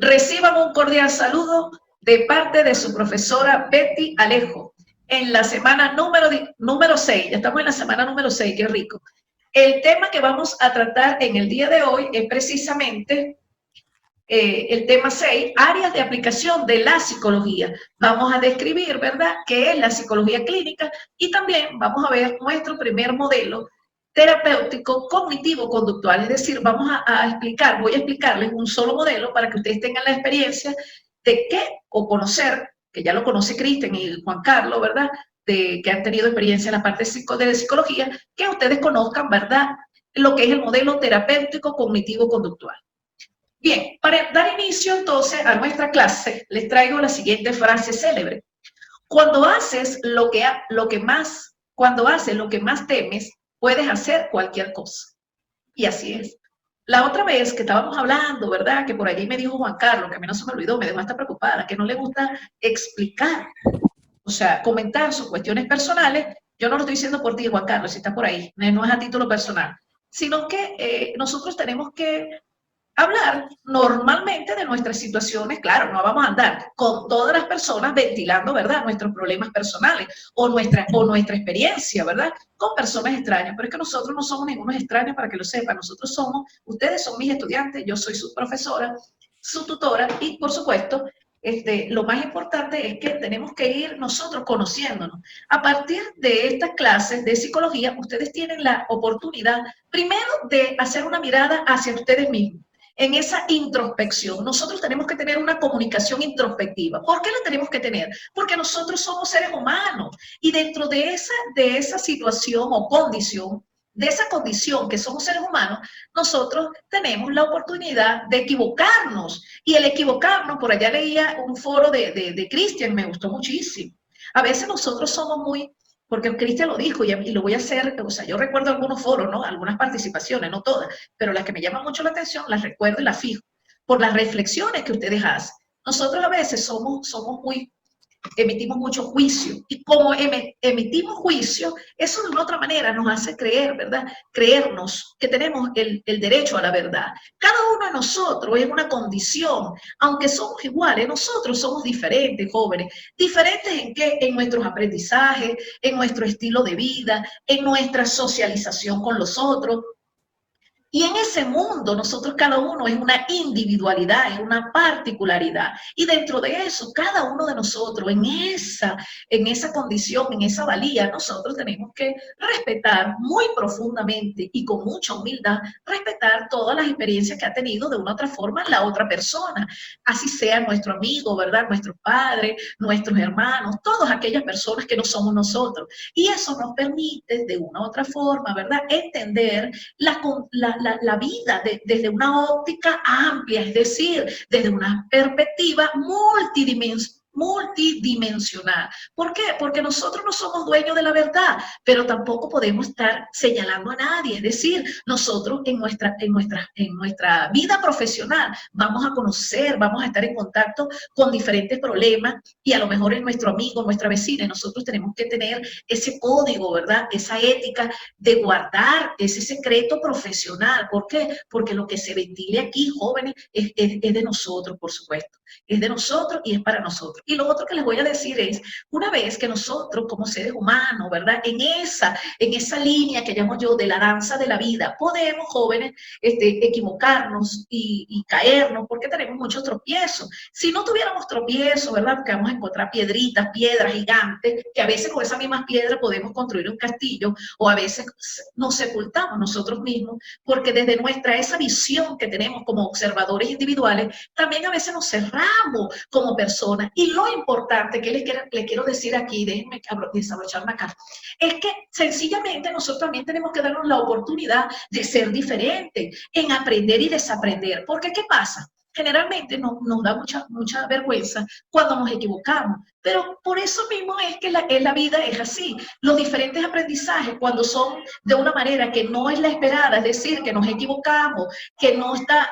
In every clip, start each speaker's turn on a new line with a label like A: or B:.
A: Reciban un cordial saludo de parte de su profesora Betty Alejo en la semana número 6. Ya estamos en la semana número 6, qué rico. El tema que vamos a tratar en el día de hoy es precisamente el tema 6, áreas de aplicación de la psicología. Vamos a describir, ¿verdad?, qué es la psicología clínica y también vamos a ver nuestro primer modelo terapéutico cognitivo-conductual. Es decir, voy a explicarles un solo modelo para que ustedes tengan la experiencia de qué, o conocer, que ya lo conoce Cristian y Juan Carlos, ¿verdad?, que han tenido experiencia en la parte de psicología, que ustedes conozcan, ¿verdad?, lo que es el modelo terapéutico cognitivo-conductual. Bien, para dar inicio entonces a nuestra clase, les traigo la siguiente frase célebre. Cuando haces lo que más temes, puedes hacer cualquier cosa. Y así es. La otra vez que estábamos hablando, ¿verdad?, que por allí me dijo Juan Carlos, que a mí no se me olvidó, me dejó hasta preocupada, que no le gusta explicar, o sea, comentar sus cuestiones personales. Yo no lo estoy diciendo por ti, Juan Carlos, si está por ahí, no es a título personal, sino que nosotros tenemos que hablar normalmente de nuestras situaciones. Claro, no vamos a andar con todas las personas ventilando, ¿verdad?, nuestros problemas personales o nuestra experiencia, ¿verdad?, con personas extrañas, pero es que nosotros no somos ningunos extraños, para que lo sepan. Ustedes son mis estudiantes, yo soy su profesora, su tutora, y por supuesto, lo más importante es que tenemos que ir nosotros conociéndonos. A partir de estas clases de psicología, ustedes tienen la oportunidad, primero, de hacer una mirada hacia ustedes mismos. En esa introspección, nosotros tenemos que tener una comunicación introspectiva. ¿Por qué la tenemos que tener? Porque nosotros somos seres humanos y dentro de esa situación o condición, de esa condición que somos seres humanos, nosotros tenemos la oportunidad de equivocarnos. Y el equivocarnos, por allá leía un foro de Cristian, me gustó muchísimo. A veces nosotros somos muy... Porque Cristian lo dijo y lo voy a hacer, o sea, yo recuerdo algunos foros, ¿no?, algunas participaciones, no todas, pero las que me llaman mucho la atención las recuerdo y las fijo, por las reflexiones que ustedes hacen. Nosotros a veces emitimos mucho juicio, y como emitimos juicio, eso de una otra manera nos hace creer, ¿verdad?, creernos que tenemos el derecho a la verdad. Cada uno de nosotros es una condición, aunque somos iguales, nosotros somos diferentes, jóvenes. ¿Diferentes en qué? En nuestros aprendizajes, en nuestro estilo de vida, en nuestra socialización con los otros. Y en ese mundo, nosotros cada uno es una individualidad, es una particularidad. Y dentro de eso, cada uno de nosotros, en esa condición, en esa valía, nosotros tenemos que respetar muy profundamente y con mucha humildad, respetar todas las experiencias que ha tenido de una u otra forma la otra persona. Así sea nuestro amigo, ¿verdad?, nuestros padres, nuestros hermanos, todas aquellas personas que no somos nosotros. Y eso nos permite, de una u otra forma, ¿verdad?, entender la vida desde una óptica amplia, es decir, desde una perspectiva multidimensional. ¿Por qué? Porque nosotros no somos dueños de la verdad, pero tampoco podemos estar señalando a nadie. Es decir, nosotros en nuestra vida profesional vamos a conocer, vamos a estar en contacto con diferentes problemas, y a lo mejor es nuestro amigo, nuestra vecina, y nosotros tenemos que tener ese código, ¿verdad?, esa ética de guardar ese secreto profesional. ¿Por qué? Porque lo que se ventile aquí, jóvenes, es de nosotros, por supuesto. Es de nosotros y es para nosotros. Y lo otro que les voy a decir es, una vez que nosotros como seres humanos, ¿verdad?, en esa línea que llamo yo de la danza de la vida, podemos, jóvenes, equivocarnos y caernos, porque tenemos muchos tropiezos. Si no tuviéramos tropiezos, ¿verdad?, porque vamos a encontrar piedras gigantes, que a veces con esas mismas piedras podemos construir un castillo, o a veces nos sepultamos nosotros mismos, porque desde esa visión que tenemos como observadores individuales, también a veces nos cerramos como personas. Y lo importante que les quiero decir aquí, déjenme desabrocharme acá, es que sencillamente nosotros también tenemos que darnos la oportunidad de ser diferentes, en aprender y desaprender. Porque ¿qué pasa? Generalmente nos da mucha vergüenza cuando nos equivocamos, pero por eso mismo es que la vida es así. Los diferentes aprendizajes, cuando son de una manera que no es la esperada, es decir, que nos equivocamos, que no está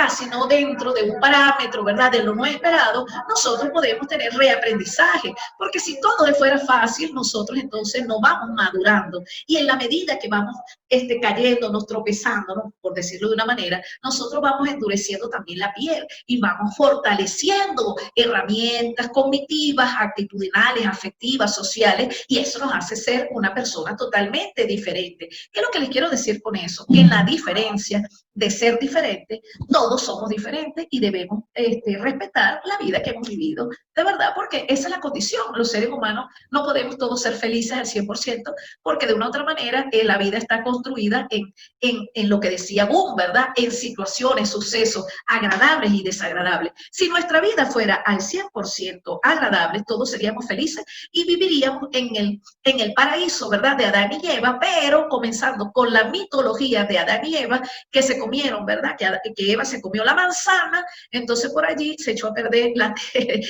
A: sino dentro de un parámetro, ¿verdad?, de lo no esperado, nosotros podemos tener reaprendizaje, porque si todo fuera fácil, nosotros entonces no vamos madurando, y en la medida que vamos cayéndonos, tropezándonos, por decirlo de una manera, nosotros vamos endureciendo fortaleciendo también la piel y vamos fortaleciendo herramientas cognitivas, actitudinales, afectivas, sociales, y eso nos hace ser una persona totalmente diferente. ¿Qué es lo que les quiero decir con eso? Que en la diferencia de ser diferente, todos somos diferentes y debemos respetar la vida que hemos vivido, de verdad, porque esa es la condición. Los seres humanos no podemos todos ser felices al 100%, porque de una u otra manera la vida está construida en lo que decía Boom, ¿verdad? En situaciones, sucesos agradables y desagradables. Si nuestra vida fuera al 100% agradable, todos seríamos felices y viviríamos en el paraíso, ¿verdad? De Adán y Eva, pero comenzando con la mitología de Adán y Eva, que se comieron, ¿verdad? Que Eva se comió la manzana, entonces por allí se echó a perder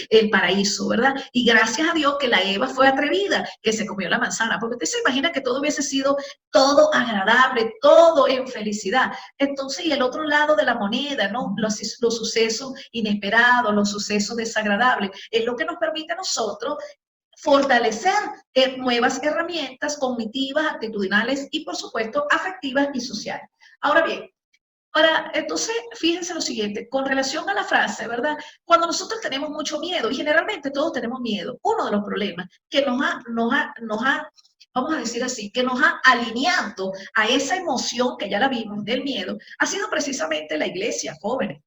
A: el paraíso, ¿verdad? Y gracias a Dios que la Eva fue atrevida, que se comió la manzana, porque usted se imagina que todo hubiese sido todo agradable, todo en felicidad. Entonces, y el otro lado de la moneda, ¿no? Los sucesos inesperados, los sucesos desagradables, es lo que nos permite a nosotros fortalecer nuevas herramientas cognitivas, actitudinales y, por supuesto, afectivas y sociales. Ahora bien, entonces, fíjense lo siguiente, con relación a la frase, ¿verdad? Cuando nosotros tenemos mucho miedo, y generalmente todos tenemos miedo, uno de los problemas que nos ha, vamos a decir así, que nos ha alineado a esa emoción que ya la vimos del miedo, ha sido precisamente la iglesia, jóvenes.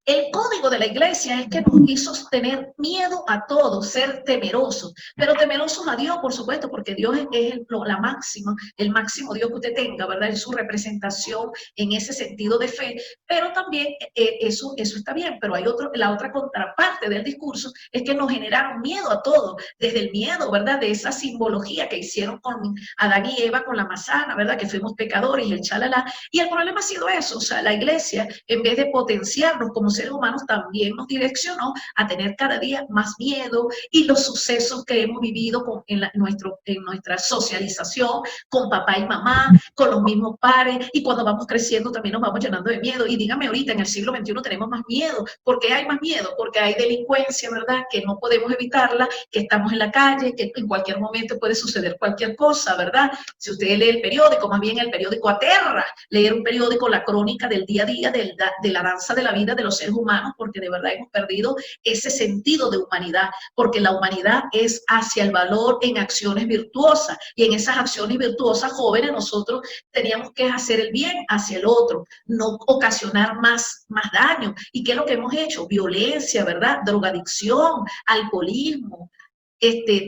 A: El código de la iglesia es que nos hizo tener miedo a todo, ser temerosos, pero temerosos a Dios, por supuesto, porque Dios es la máxima, el máximo Dios que usted tenga, ¿verdad? En su representación, en ese sentido de fe, pero también eso está bien, pero hay la otra contraparte del discurso es que nos generaron miedo a todo, desde el miedo, ¿verdad? De esa simbología que hicieron con Adán y Eva, con la manzana, ¿verdad? Que fuimos pecadores y el chalala, y el problema ha sido eso, o sea, la iglesia, en vez de potenciarnos como seres humanos, también nos direccionó a tener cada día más miedo, y los sucesos que hemos vivido en nuestra socialización con papá y mamá, con los mismos pares, y cuando vamos creciendo también nos vamos llenando de miedo. Y dígame ahorita, en el siglo XXI tenemos más miedo. ¿Por qué hay más miedo? Porque hay delincuencia, ¿verdad? Que no podemos evitarla, que estamos en la calle, que en cualquier momento puede suceder cualquier cosa, ¿verdad? Si usted lee el periódico, más bien el periódico aterra, leer un periódico, la crónica del día a día, de la danza de la vida de los seres humanos, porque de verdad hemos perdido ese sentido de humanidad, porque la humanidad es hacia el valor en acciones virtuosas, y en esas acciones virtuosas, jóvenes, nosotros teníamos que hacer el bien hacia el otro, no ocasionar más daño. ¿Y qué es lo que hemos hecho? Violencia, ¿verdad? Drogadicción, alcoholismo,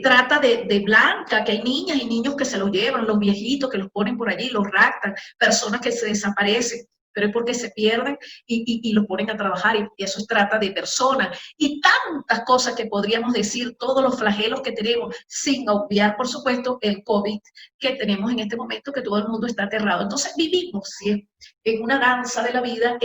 A: trata de blanca, que hay niñas y niños que se los llevan, los viejitos que los ponen por allí, los raptan, personas que se desaparecen, pero es porque se pierden y los ponen a trabajar, y eso es trata de personas, y tantas cosas que podríamos decir, todos los flagelos que tenemos, sin obviar, por supuesto, el COVID que tenemos en este momento, que todo el mundo está aterrado. Entonces vivimos, ¿sí?, en una danza de la vida,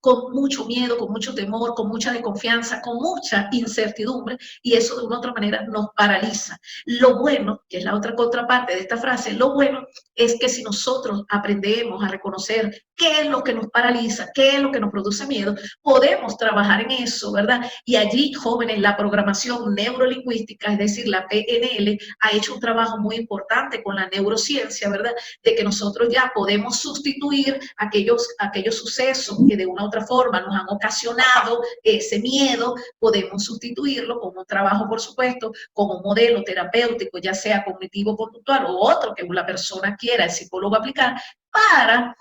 A: con mucho miedo, con mucho temor, con mucha desconfianza, con mucha incertidumbre, y eso de una u otra manera nos paraliza. Lo bueno, que es la otra contraparte de esta frase, lo bueno es que si nosotros aprendemos a reconocer qué es lo que nos paraliza, qué es lo que nos produce miedo, podemos trabajar en eso, ¿verdad? Y allí, jóvenes, la programación neurolingüística, es decir, la PNL, ha hecho un trabajo muy importante con la neurociencia, ¿verdad? De que nosotros ya podemos sustituir aquellos sucesos que de una u otra forma nos han ocasionado ese miedo, podemos sustituirlo con un trabajo, por supuesto, con un modelo terapéutico, ya sea cognitivo-conductual o otro que la persona quiera, el psicólogo, aplicar para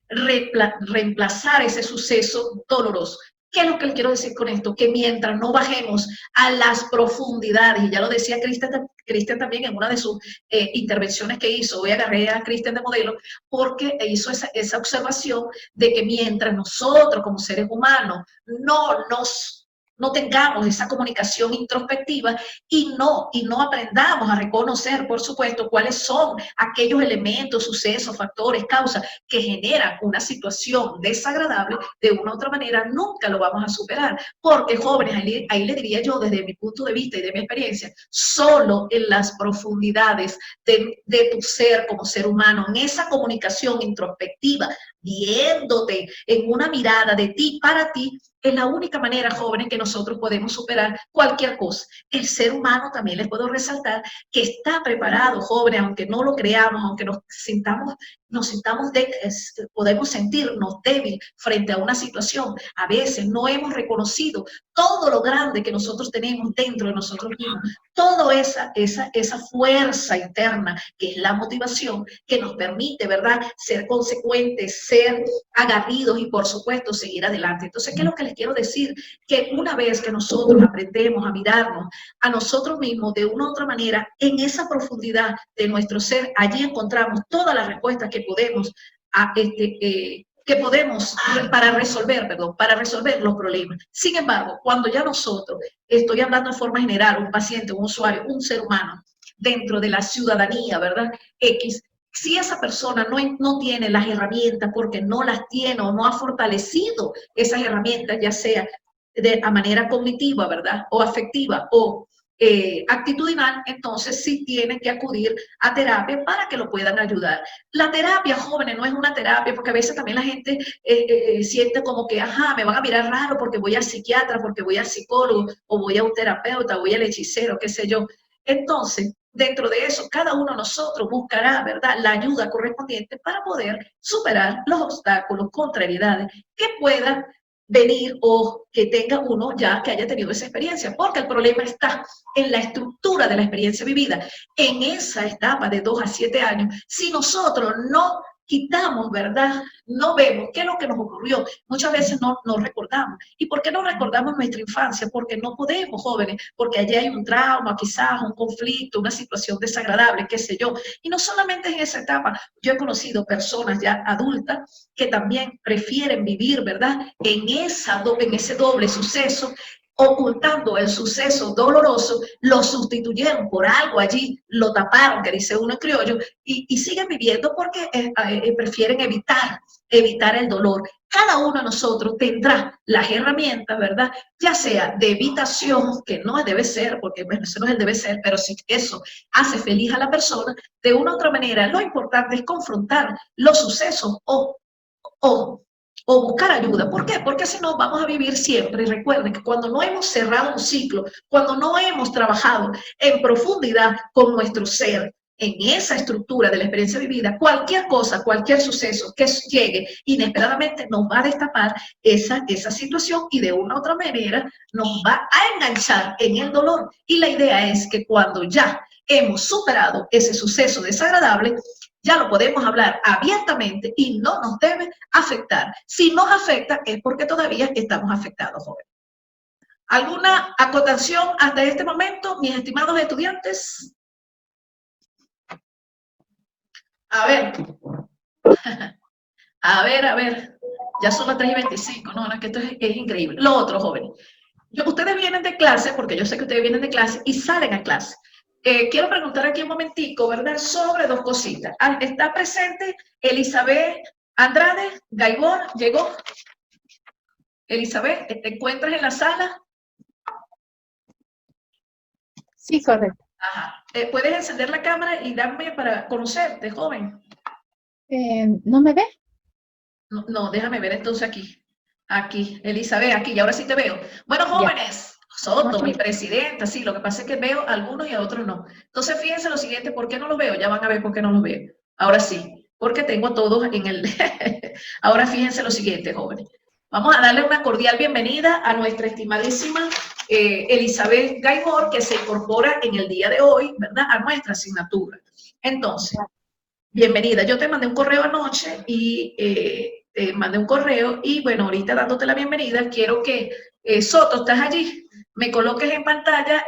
A: reemplazar ese suceso doloroso. ¿Qué es lo que le quiero decir con esto? Que mientras no bajemos a las profundidades, y ya lo decía Cristian también en una de sus intervenciones que hizo, hoy agarré a Cristian de modelo, porque hizo esa observación de que mientras nosotros como seres humanos no tengamos esa comunicación introspectiva y no aprendamos a reconocer, por supuesto, cuáles son aquellos elementos, sucesos, factores, causas que generan una situación desagradable, de una u otra manera nunca lo vamos a superar. Porque, jóvenes, ahí le diría yo, desde mi punto de vista y de mi experiencia, solo en las profundidades de tu ser como ser humano, en esa comunicación introspectiva, viéndote en una mirada de ti para ti, Es la única manera, jóvenes, que nosotros podemos superar cualquier cosa. El ser humano, también les puedo resaltar, que está preparado, jóvenes, aunque no lo creamos, aunque podemos sentirnos débil frente a una situación. A veces no hemos reconocido todo lo grande que nosotros tenemos dentro de nosotros mismos, toda esa fuerza interna que es la motivación que nos permite, ¿verdad?, ser consecuentes, ser agarridos y, por supuesto, seguir adelante. Entonces, ¿qué es lo que les quiero decir? Que una vez que nosotros aprendemos a mirarnos a nosotros mismos de una u otra manera, en esa profundidad de nuestro ser, allí encontramos todas las respuestas que podemos para resolver los problemas. Sin embargo, cuando ya nosotros, estoy hablando de forma general, un paciente, un usuario, un ser humano, dentro de la ciudadanía, ¿verdad? X, si esa persona no tiene las herramientas porque no las tiene o no ha fortalecido esas herramientas, ya sea a manera cognitiva, ¿verdad?, o afectiva, o actitudinal, entonces sí tienen que acudir a terapia para que lo puedan ayudar. La terapia, jóvenes, no es una terapia, porque a veces también la gente siente como que, ajá, me van a mirar raro porque voy al psiquiatra, porque voy al psicólogo, o voy a un terapeuta, o voy al hechicero, qué sé yo. Entonces, dentro de eso, cada uno de nosotros buscará, ¿verdad?, la ayuda correspondiente para poder superar los obstáculos, contrariedades que puedan venir o que tenga uno ya que haya tenido esa experiencia, porque el problema está en la estructura de la experiencia vivida, en esa etapa de 2 a 7 años. Si nosotros no quitamos, ¿verdad?, no vemos qué es lo que nos ocurrió, muchas veces no recordamos. ¿Y por qué no recordamos nuestra infancia? Porque no podemos, jóvenes, porque allí hay un trauma, quizás un conflicto, una situación desagradable, qué sé yo. Y no solamente en esa etapa, yo he conocido personas ya adultas que también prefieren vivir, ¿verdad?, en ese doble suceso, ocultando el suceso doloroso, lo sustituyeron por algo allí, lo taparon, que dice uno en criollo, y siguen viviendo porque prefieren evitar el dolor. Cada uno de nosotros tendrá las herramientas, ¿verdad?, ya sea de evitación, que no debe ser, porque bueno, eso no es el debe ser, pero si eso hace feliz a la persona, de una u otra manera, lo importante es confrontar los sucesos o buscar ayuda. ¿Por qué? Porque si no, vamos a vivir siempre. Y recuerden que cuando no hemos cerrado un ciclo, cuando no hemos trabajado en profundidad con nuestro ser, en esa estructura de la experiencia vivida, cualquier cosa, cualquier suceso que llegue inesperadamente nos va a destapar esa situación y de una u otra manera nos va a enganchar en el dolor. Y la idea es que cuando ya hemos superado ese suceso desagradable, ya lo podemos hablar abiertamente y no nos debe afectar. Si nos afecta es porque todavía estamos afectados, jóvenes. ¿Alguna acotación hasta este momento, mis estimados estudiantes? A ver. A ver. Ya son las 3:25, no, es que esto es increíble. Lo otro, jóvenes. Ustedes vienen de clase, porque yo sé que ustedes vienen de clase y salen a clase. Quiero preguntar aquí un momentico, ¿verdad?, sobre 2 cositas. ¿Está presente Elizabeth Andrade Gaibor? ¿Llegó? Elizabeth, ¿te encuentras en la sala?
B: Sí, correcto.
A: Ajá. ¿Puedes encender la cámara y darme para conocerte, joven?
B: ¿No me ve?
A: No, déjame ver entonces aquí. Aquí, Elizabeth, aquí, y ahora sí te veo. Bueno, jóvenes, Soto, mi presidenta, sí, lo que pasa es que veo a algunos y a otros no. Entonces, fíjense lo siguiente, ¿por qué no los veo? Ya van a ver por qué no los veo. Ahora sí, porque tengo a todos en el... Ahora fíjense lo siguiente, jóvenes. Vamos a darle una cordial bienvenida a nuestra estimadísima Elizabeth Gaibor, que se incorpora en el día de hoy, ¿verdad?, a nuestra asignatura. Entonces, bienvenida. Yo te mandé un correo anoche y te mandé un correo y bueno, ahorita dándote la bienvenida, quiero que Soto, ¿estás allí? Me coloques en pantalla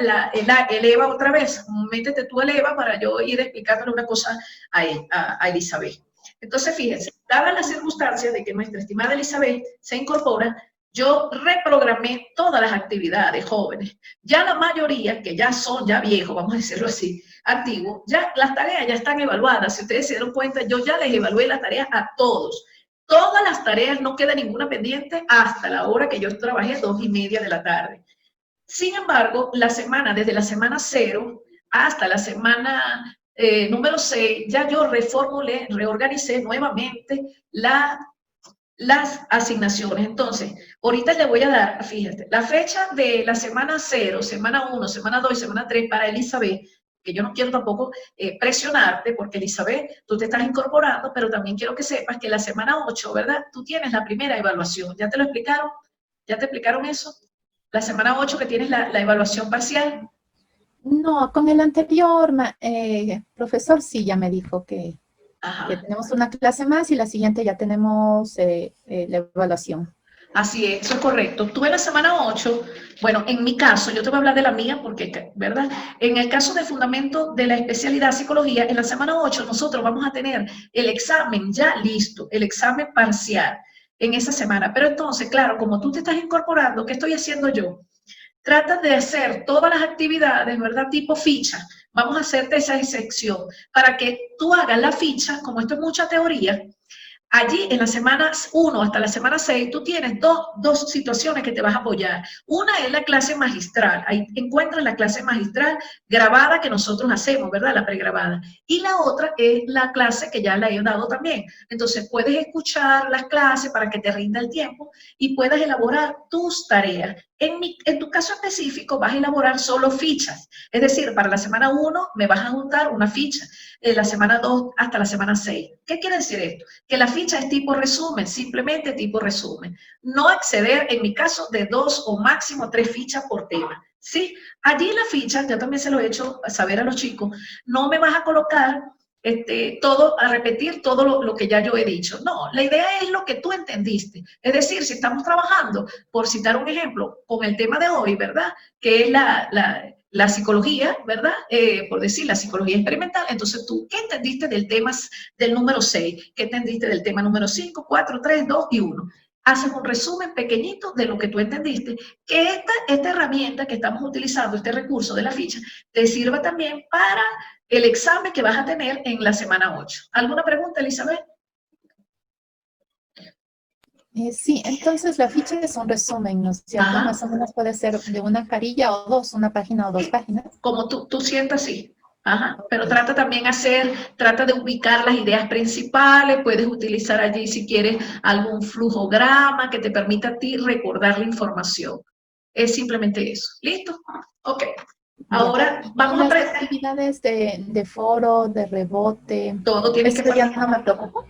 A: el EVA otra vez. Métete tú el EVA para yo ir explicándole una cosa a Elizabeth. Entonces, fíjense, dadas las circunstancias de que nuestra estimada Elizabeth se incorpora, yo reprogramé todas las actividades, jóvenes. Ya la mayoría, que ya son ya viejos, vamos a decirlo así, antiguos, ya las tareas ya están evaluadas. Si ustedes se dieron cuenta, yo ya les evalué las tareas a todos. Todas las tareas, no queda ninguna pendiente hasta la hora que yo trabajé, 2:30 de la tarde. Sin embargo, desde la semana 0 hasta la semana número 6, ya yo reorganicé nuevamente las asignaciones. Entonces, ahorita le voy a dar, fíjate, la fecha de la semana 0, semana 1, semana 2 y semana 3 para Elizabeth, que yo no quiero tampoco presionarte, porque Elizabeth, tú te estás incorporando, pero también quiero que sepas que la semana 8, ¿verdad? Tú tienes la primera evaluación. ¿Ya te lo explicaron? ¿Ya te explicaron eso? La semana 8 que tienes la evaluación parcial.
B: No, con el anterior profesor sí ya me dijo que
A: Ajá.
B: tenemos una clase más y la siguiente ya tenemos la evaluación.
A: Así es, eso es correcto. Tú en la semana 8, bueno, en mi caso, yo te voy a hablar de la mía porque, ¿verdad? En el caso de fundamento de la especialidad psicología, en la semana 8 nosotros vamos a tener el examen ya listo, el examen parcial en esa semana. Pero entonces, claro, como tú te estás incorporando, ¿qué estoy haciendo yo? Trata de hacer todas las actividades, ¿verdad? Tipo ficha. Vamos a hacerte esa excepción para que tú hagas la ficha, como esto es mucha teoría. Allí en las semanas 1 hasta la semana 6 tú tienes dos situaciones que te vas a apoyar. Una es la clase magistral, ahí encuentras la clase magistral grabada que nosotros hacemos, ¿verdad? La pregrabada. Y la otra es la clase que ya la he dado también. Entonces puedes escuchar las clases para que te rinda el tiempo y puedas elaborar tus tareas. En tu caso específico vas a elaborar solo fichas, es decir, para la semana 1 me vas a juntar una ficha, en la semana 2 hasta la semana 6. ¿Qué quiere decir esto? Que la ficha es tipo resumen, simplemente tipo resumen. No exceder, en mi caso, de 2 o máximo 3 fichas por tema. ¿Sí? Allí en la ficha, yo también se lo he hecho saber a los chicos, no me vas a colocar a repetir todo lo que ya yo he dicho. No, la idea es lo que tú entendiste. Es decir, si estamos trabajando, por citar un ejemplo, con el tema de hoy, ¿verdad? Que es la psicología, ¿verdad? Por decir, la psicología experimental. Entonces, ¿tú qué entendiste del tema del número 6? ¿Qué entendiste del tema número 5, 4, 3, 2 y 1? Haces un resumen pequeñito de lo que tú entendiste, que esta herramienta que estamos utilizando, este recurso de la ficha, te sirva también para el examen que vas a tener en la semana 8. ¿Alguna pregunta, Elizabeth?
B: Sí, entonces la ficha es un resumen, ¿no es cierto?
A: Ajá.
B: Más o menos puede ser de una carilla o dos, una página o dos páginas.
A: Como tú sientas, sí. Ajá. Pero
B: Ok.
A: trata de ubicar las ideas principales, puedes utilizar allí si quieres algún flujograma que te permita a ti recordar la información. Es simplemente eso. ¿Listo? Ok.
B: Ya.
A: Ahora
B: Y
A: vamos a
B: las
A: aprender.
B: actividades de foro, de rebote,
A: Todo tienes que
B: ¿eso ya
A: participar.
B: no me preocupa?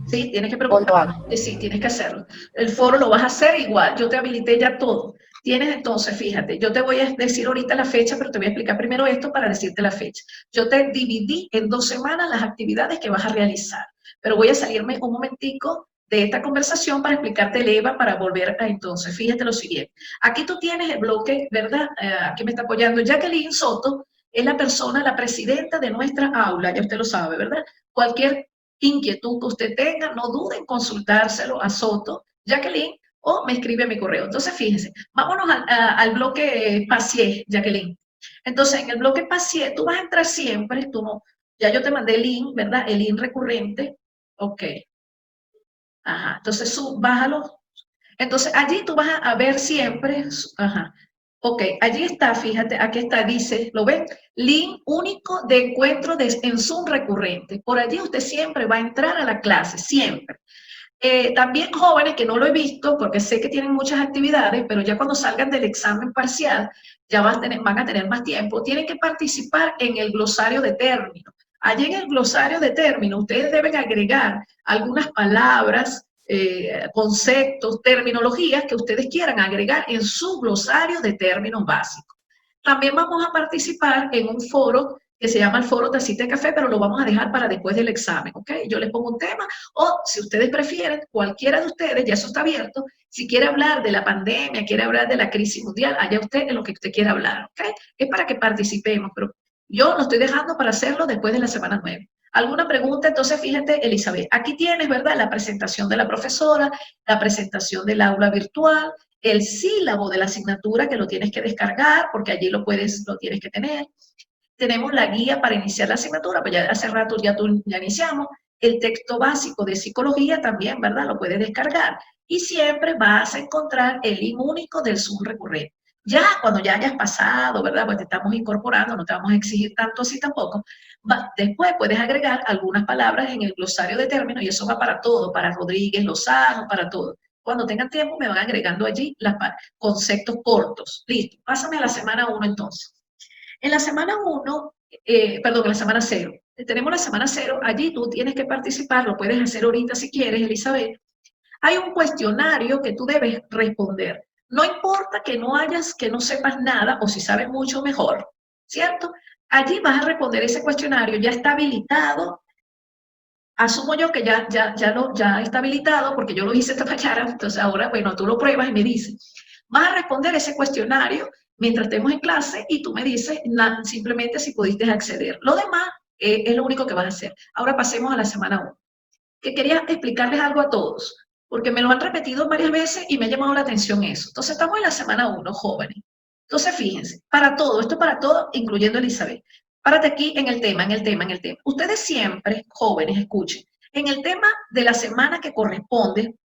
A: Sí, tienes que
B: ¿O lo
A: preocuparte.
B: hago?
A: Sí, tienes que hacerlo. El foro lo vas a hacer igual. Yo te habilité ya todo. Tienes entonces, fíjate, yo te voy a decir ahorita la fecha, pero te voy a explicar primero esto para decirte la fecha. Yo te dividí en 2 semanas las actividades que vas a realizar, pero voy a salirme un momentico de esta conversación para explicarte el EVA para volver a entonces. Fíjate lo siguiente. Aquí tú tienes el bloque, ¿verdad? Aquí me está apoyando Jacqueline Soto, es la persona, la presidenta de nuestra aula, ya usted lo sabe, ¿verdad? Cualquier inquietud que usted tenga, no dude en consultárselo a Soto, Jacqueline, o me escribe a mi correo. Entonces, fíjense, vámonos al bloque Pacier, Jacqueline. Entonces, en el bloque Pacier, tú vas a entrar siempre, tú no, ya yo te mandé el link, ¿verdad? El link recurrente. Ok. Ajá. Entonces, bájalo. Entonces, allí tú vas a ver siempre, ajá. Ok, allí está, fíjate, aquí está, dice, ¿lo ven? Link único de encuentro en Zoom recurrente. Por allí usted siempre va a entrar a la clase, siempre. También jóvenes que no lo he visto, porque sé que tienen muchas actividades, pero ya cuando salgan del examen parcial, ya van a tener más tiempo, tienen que participar en el glosario de términos. Allí en el glosario de términos, ustedes deben agregar algunas palabras, conceptos, terminologías que ustedes quieran agregar en su glosario de términos básicos. También vamos a participar en un foro que se llama el foro Tacita de Café, pero lo vamos a dejar para después del examen, ¿ok? Yo les pongo un tema, o si ustedes prefieren, cualquiera de ustedes, ya eso está abierto, si quiere hablar de la pandemia, quiere hablar de la crisis mundial, allá usted en lo que usted quiera hablar, ¿ok? Es para que participemos, pero yo lo estoy dejando para hacerlo después de la semana 9. ¿Alguna pregunta? Entonces, fíjate, Elizabeth, aquí tienes, ¿verdad? La presentación de la profesora, la presentación del aula virtual, el sílabo de la asignatura que lo tienes que descargar, porque allí lo tienes que tener. Tenemos la guía para iniciar la asignatura, pues ya hace rato ya iniciamos. El texto básico de psicología también, ¿verdad? Lo puedes descargar. Y siempre vas a encontrar el link único del Zoom recurrente. Ya cuando ya hayas pasado, ¿verdad? Pues te estamos incorporando, no te vamos a exigir tanto así tampoco. Después puedes agregar algunas palabras en el glosario de términos y eso va para todo, para Rodríguez, Lozano, para todo. Cuando tengan tiempo me van agregando allí los conceptos cortos. Listo, pásame a la semana 1 entonces. En la semana 1, perdón, en la semana 0. Tenemos la semana 0, allí tú tienes que participar, lo puedes hacer ahorita si quieres, Elizabeth. Hay un cuestionario que tú debes responder. No importa que no sepas nada o si sabes mucho mejor, ¿cierto? Allí vas a responder ese cuestionario, ya está habilitado. Asumo yo que ya está habilitado porque yo lo hice esta mañana, entonces ahora, bueno, tú lo pruebas y me dices. Vas a responder ese cuestionario mientras estemos en clase y tú me dices simplemente si pudiste acceder. Lo demás es lo único que vas a hacer. Ahora pasemos a la semana 1. Que quería explicarles algo a todos, porque me lo han repetido varias veces y me ha llamado la atención eso. Entonces, estamos en la semana 1, jóvenes. Entonces, fíjense, para todo, esto para todo, incluyendo Elizabeth. Párate aquí en el tema. Ustedes siempre, jóvenes, escuchen, en el tema de la semana que corresponde,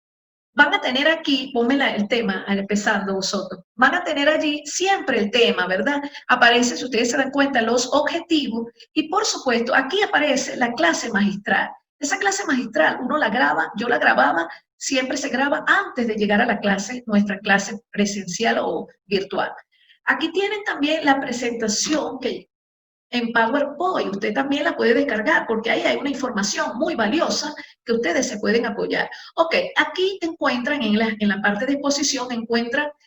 A: van a tener aquí, ponme el tema, empezando vosotros, van a tener allí siempre el tema, ¿verdad? Aparece, si ustedes se dan cuenta, los objetivos y por supuesto aquí aparece la clase magistral. Esa clase magistral uno la graba, yo la grababa, siempre se graba antes de llegar a la clase, nuestra clase presencial o virtual. Aquí tienen también la presentación que en PowerPoint, usted también la puede descargar porque ahí hay una información muy valiosa que ustedes se pueden apoyar. Ok, aquí encuentran en la parte de exposición,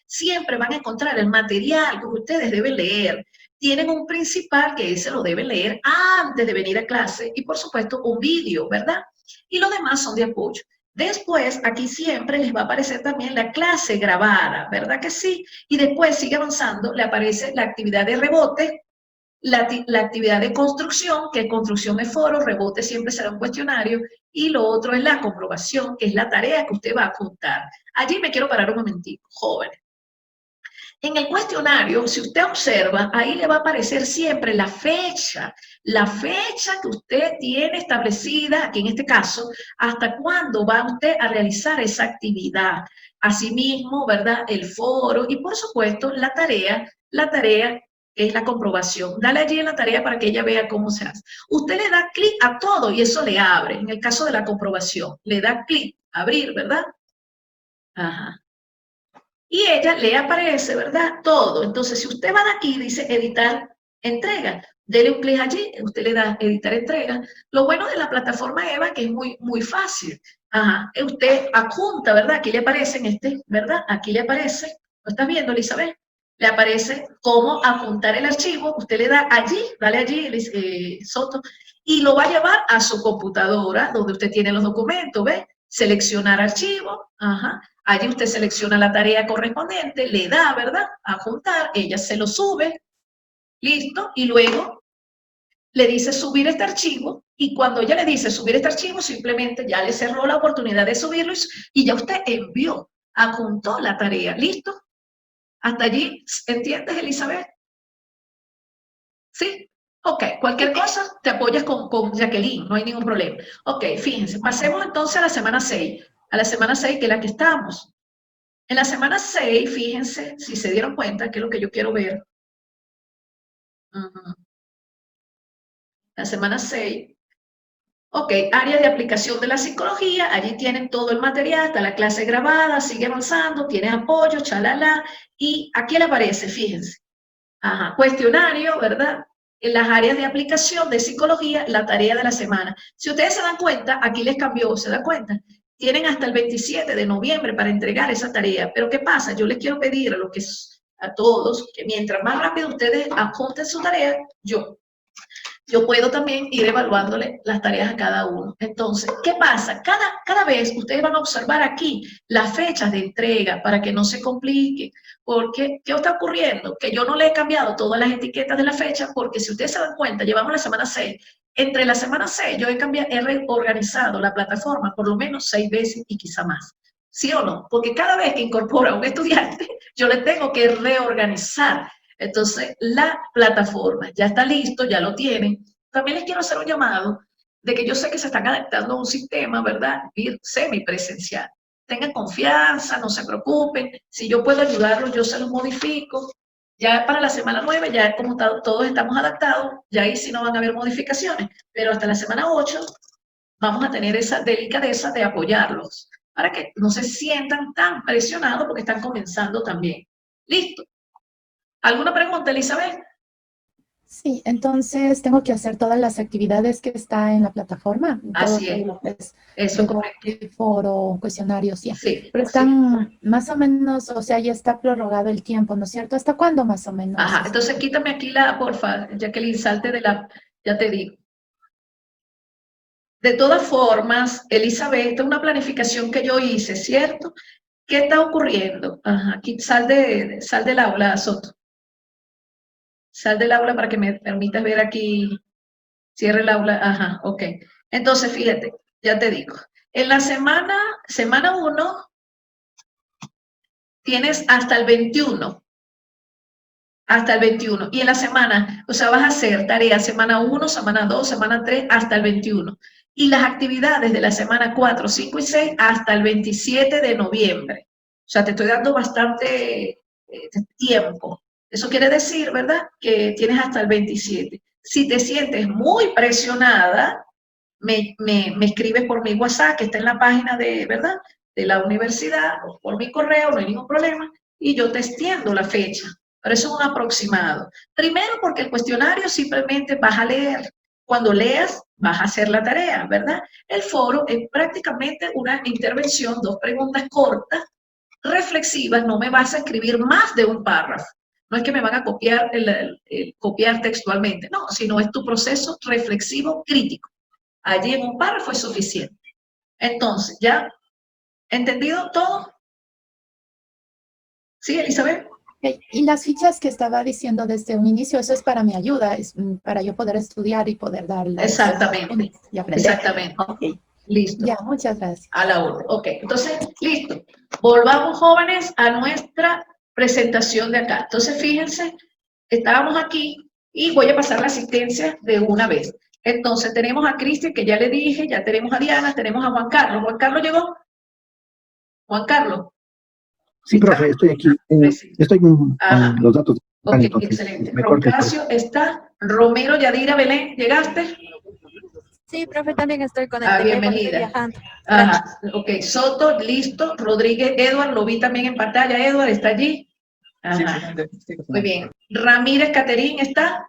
A: siempre van a encontrar el material que ustedes deben leer. Tienen un principal que ese lo deben leer antes de venir a clase y por supuesto un vídeo, ¿verdad? Y los demás son de apoyo. Después, aquí siempre les va a aparecer también la clase grabada, ¿verdad que sí? Y después sigue avanzando, le aparece la actividad de rebote, la actividad de construcción, que construcción es foro, rebote siempre será un cuestionario, y lo otro es la comprobación, que es la tarea que usted va a apuntar. Allí me quiero parar un momentito, jóvenes. En el cuestionario, si usted observa, ahí le va a aparecer siempre la fecha que usted tiene establecida, aquí en este caso, hasta cuándo va usted a realizar esa actividad. Asimismo, ¿verdad? El foro y, por supuesto, la tarea es la comprobación. Dale allí en la tarea para que ella vea cómo se hace. Usted le da clic a todo y eso le abre. En el caso de la comprobación, le da clic, abrir, ¿verdad? Ajá. Y ella le aparece, ¿verdad? Todo. Entonces, si usted va de aquí, dice editar entrega, dele un clic allí, usted le da editar entrega. Lo bueno de la plataforma EVA es que es muy, muy fácil. Ajá. Usted adjunta, ¿verdad? Aquí le aparece ¿verdad? Aquí le aparece, ¿lo estás viendo, Elizabeth? Le aparece cómo adjuntar el archivo, usted le da allí, dale allí, Soto, y lo va a llevar a su computadora, donde usted tiene los documentos, ¿ve? Seleccionar archivo, ajá. Allí usted selecciona la tarea correspondiente, le da, ¿verdad? A juntar, ella se lo sube, listo, y luego le dice subir este archivo, y cuando ella le dice subir este archivo, simplemente ya le cerró la oportunidad de subirlo y ya usted envió, adjuntó la tarea, ¿listo? Hasta allí, ¿entiendes, Elizabeth? ¿Sí? Ok, cualquier cosa te apoyas con Jacqueline, no hay ningún problema. Ok, fíjense, pasemos entonces a la semana 6, que es la que estamos. En la semana 6, fíjense, si se dieron cuenta, que es lo que yo quiero ver. La semana 6. Ok, área de aplicación de la psicología, allí tienen todo el material, está la clase grabada, sigue avanzando, tiene apoyo, chalala, y aquí le aparece, fíjense. Ajá, cuestionario, ¿verdad? En las áreas de aplicación de psicología, la tarea de la semana. Si ustedes se dan cuenta, aquí les cambió, ¿se dan cuenta? Tienen hasta el 27 de noviembre para entregar esa tarea. Pero ¿qué pasa? Yo les quiero pedir a todos que mientras más rápido ustedes adjunten su tarea, yo puedo también ir evaluándole las tareas a cada uno. Entonces, ¿qué pasa? Cada vez ustedes van a observar aquí las fechas de entrega para que no se complique. Porque, ¿qué está ocurriendo? Que yo no le he cambiado todas las etiquetas de la fecha, porque si ustedes se dan cuenta, llevamos la semana 6. Entre la semana 6 yo he reorganizado la plataforma por lo menos 6 veces y quizá más. ¿Sí o no? Porque cada vez que incorpora a un estudiante, yo le tengo que reorganizar. Entonces, la plataforma ya está listo, ya lo tienen. También les quiero hacer un llamado de que yo sé que se están adaptando a un sistema, ¿verdad? Semipresencial. Tengan confianza, no se preocupen. Si yo puedo ayudarlos, yo se los modifico. Ya para la semana 9, ya como todos estamos adaptados, ya ahí sí no van a haber modificaciones, pero hasta la semana 8 vamos a tener esa delicadeza de apoyarlos para que no se sientan tan presionados porque están comenzando también. ¿Listo? ¿Alguna pregunta, Elizabeth?
B: Sí, entonces tengo que hacer todas las actividades que está en la plataforma.
A: Así es.
B: Todo lo que es
A: Eso es correcto.
B: el foro, cuestionarios, sí.
A: Sí.
B: Pero están más o menos, o sea, ya está prorrogado el tiempo, ¿no es cierto? ¿Hasta cuándo más o menos?
A: Ajá, entonces quítame aquí porfa, Jacqueline, salte de ya te digo. De todas formas, Elizabeth, esta es una planificación que yo hice, ¿cierto? ¿Qué está ocurriendo? Ajá, aquí sal del aula, Soto. Sal del aula para que me permitas ver aquí. Cierre el aula. Ajá, ok. Entonces, fíjate, ya te digo. En la semana 1, tienes hasta el 21. Hasta el 21. Y en la semana, o sea, vas a hacer tareas semana 1, semana 2, semana 3, hasta el 21. Y las actividades de la semana 4, 5 y 6 hasta el 27 de noviembre. O sea, te estoy dando bastante tiempo. Eso quiere decir, ¿verdad?, que tienes hasta el 27. Si te sientes muy presionada, me escribes por mi WhatsApp, que está en la página ¿verdad?, de la universidad, o por mi correo, no hay ningún problema, y yo te extiendo la fecha. Pero eso es un aproximado. Primero porque el cuestionario simplemente vas a leer. Cuando leas, vas a hacer la tarea, ¿verdad? El foro es prácticamente una intervención, 2 preguntas cortas, reflexivas, no me vas a escribir más de un párrafo. No es que me van a copiar, copiar textualmente, no, sino es tu proceso reflexivo crítico. Allí en un párrafo es suficiente. Entonces, ¿ya? ¿Entendido todo? ¿Sí, Elizabeth?
B: Okay. Y las fichas que estaba diciendo desde un inicio, eso es para mi ayuda, es para yo poder estudiar y poder dar los
A: Exactamente.
B: y aprender.
A: Exactamente.
B: Okay.
A: Listo.
B: Ya, muchas gracias.
A: A la orden. Ok, entonces, listo. Volvamos, jóvenes, a nuestra presentación de acá. Entonces, fíjense, estábamos aquí y voy a pasar la asistencia de una vez. Entonces, tenemos a Cristian, que ya le dije, ya tenemos a Diana, tenemos a Juan Carlos. ¿Juan Carlos llegó? Juan Carlos.
C: Sí, profe, estoy aquí. Estoy con los datos.
A: Ok,
C: Entonces,
A: excelente.
C: me cortes,
A: Procasio está. Romero, Yadira, Belén, ¿llegaste?
D: Sí, profe, también estoy con el teléfono,
A: bienvenida.
D: estoy viajando.
A: Ajá, ok, Soto, listo. Rodríguez, Edward, lo vi también en pantalla. Edward, ¿está allí? Ajá. Muy bien. Ramírez, Caterín, ¿está?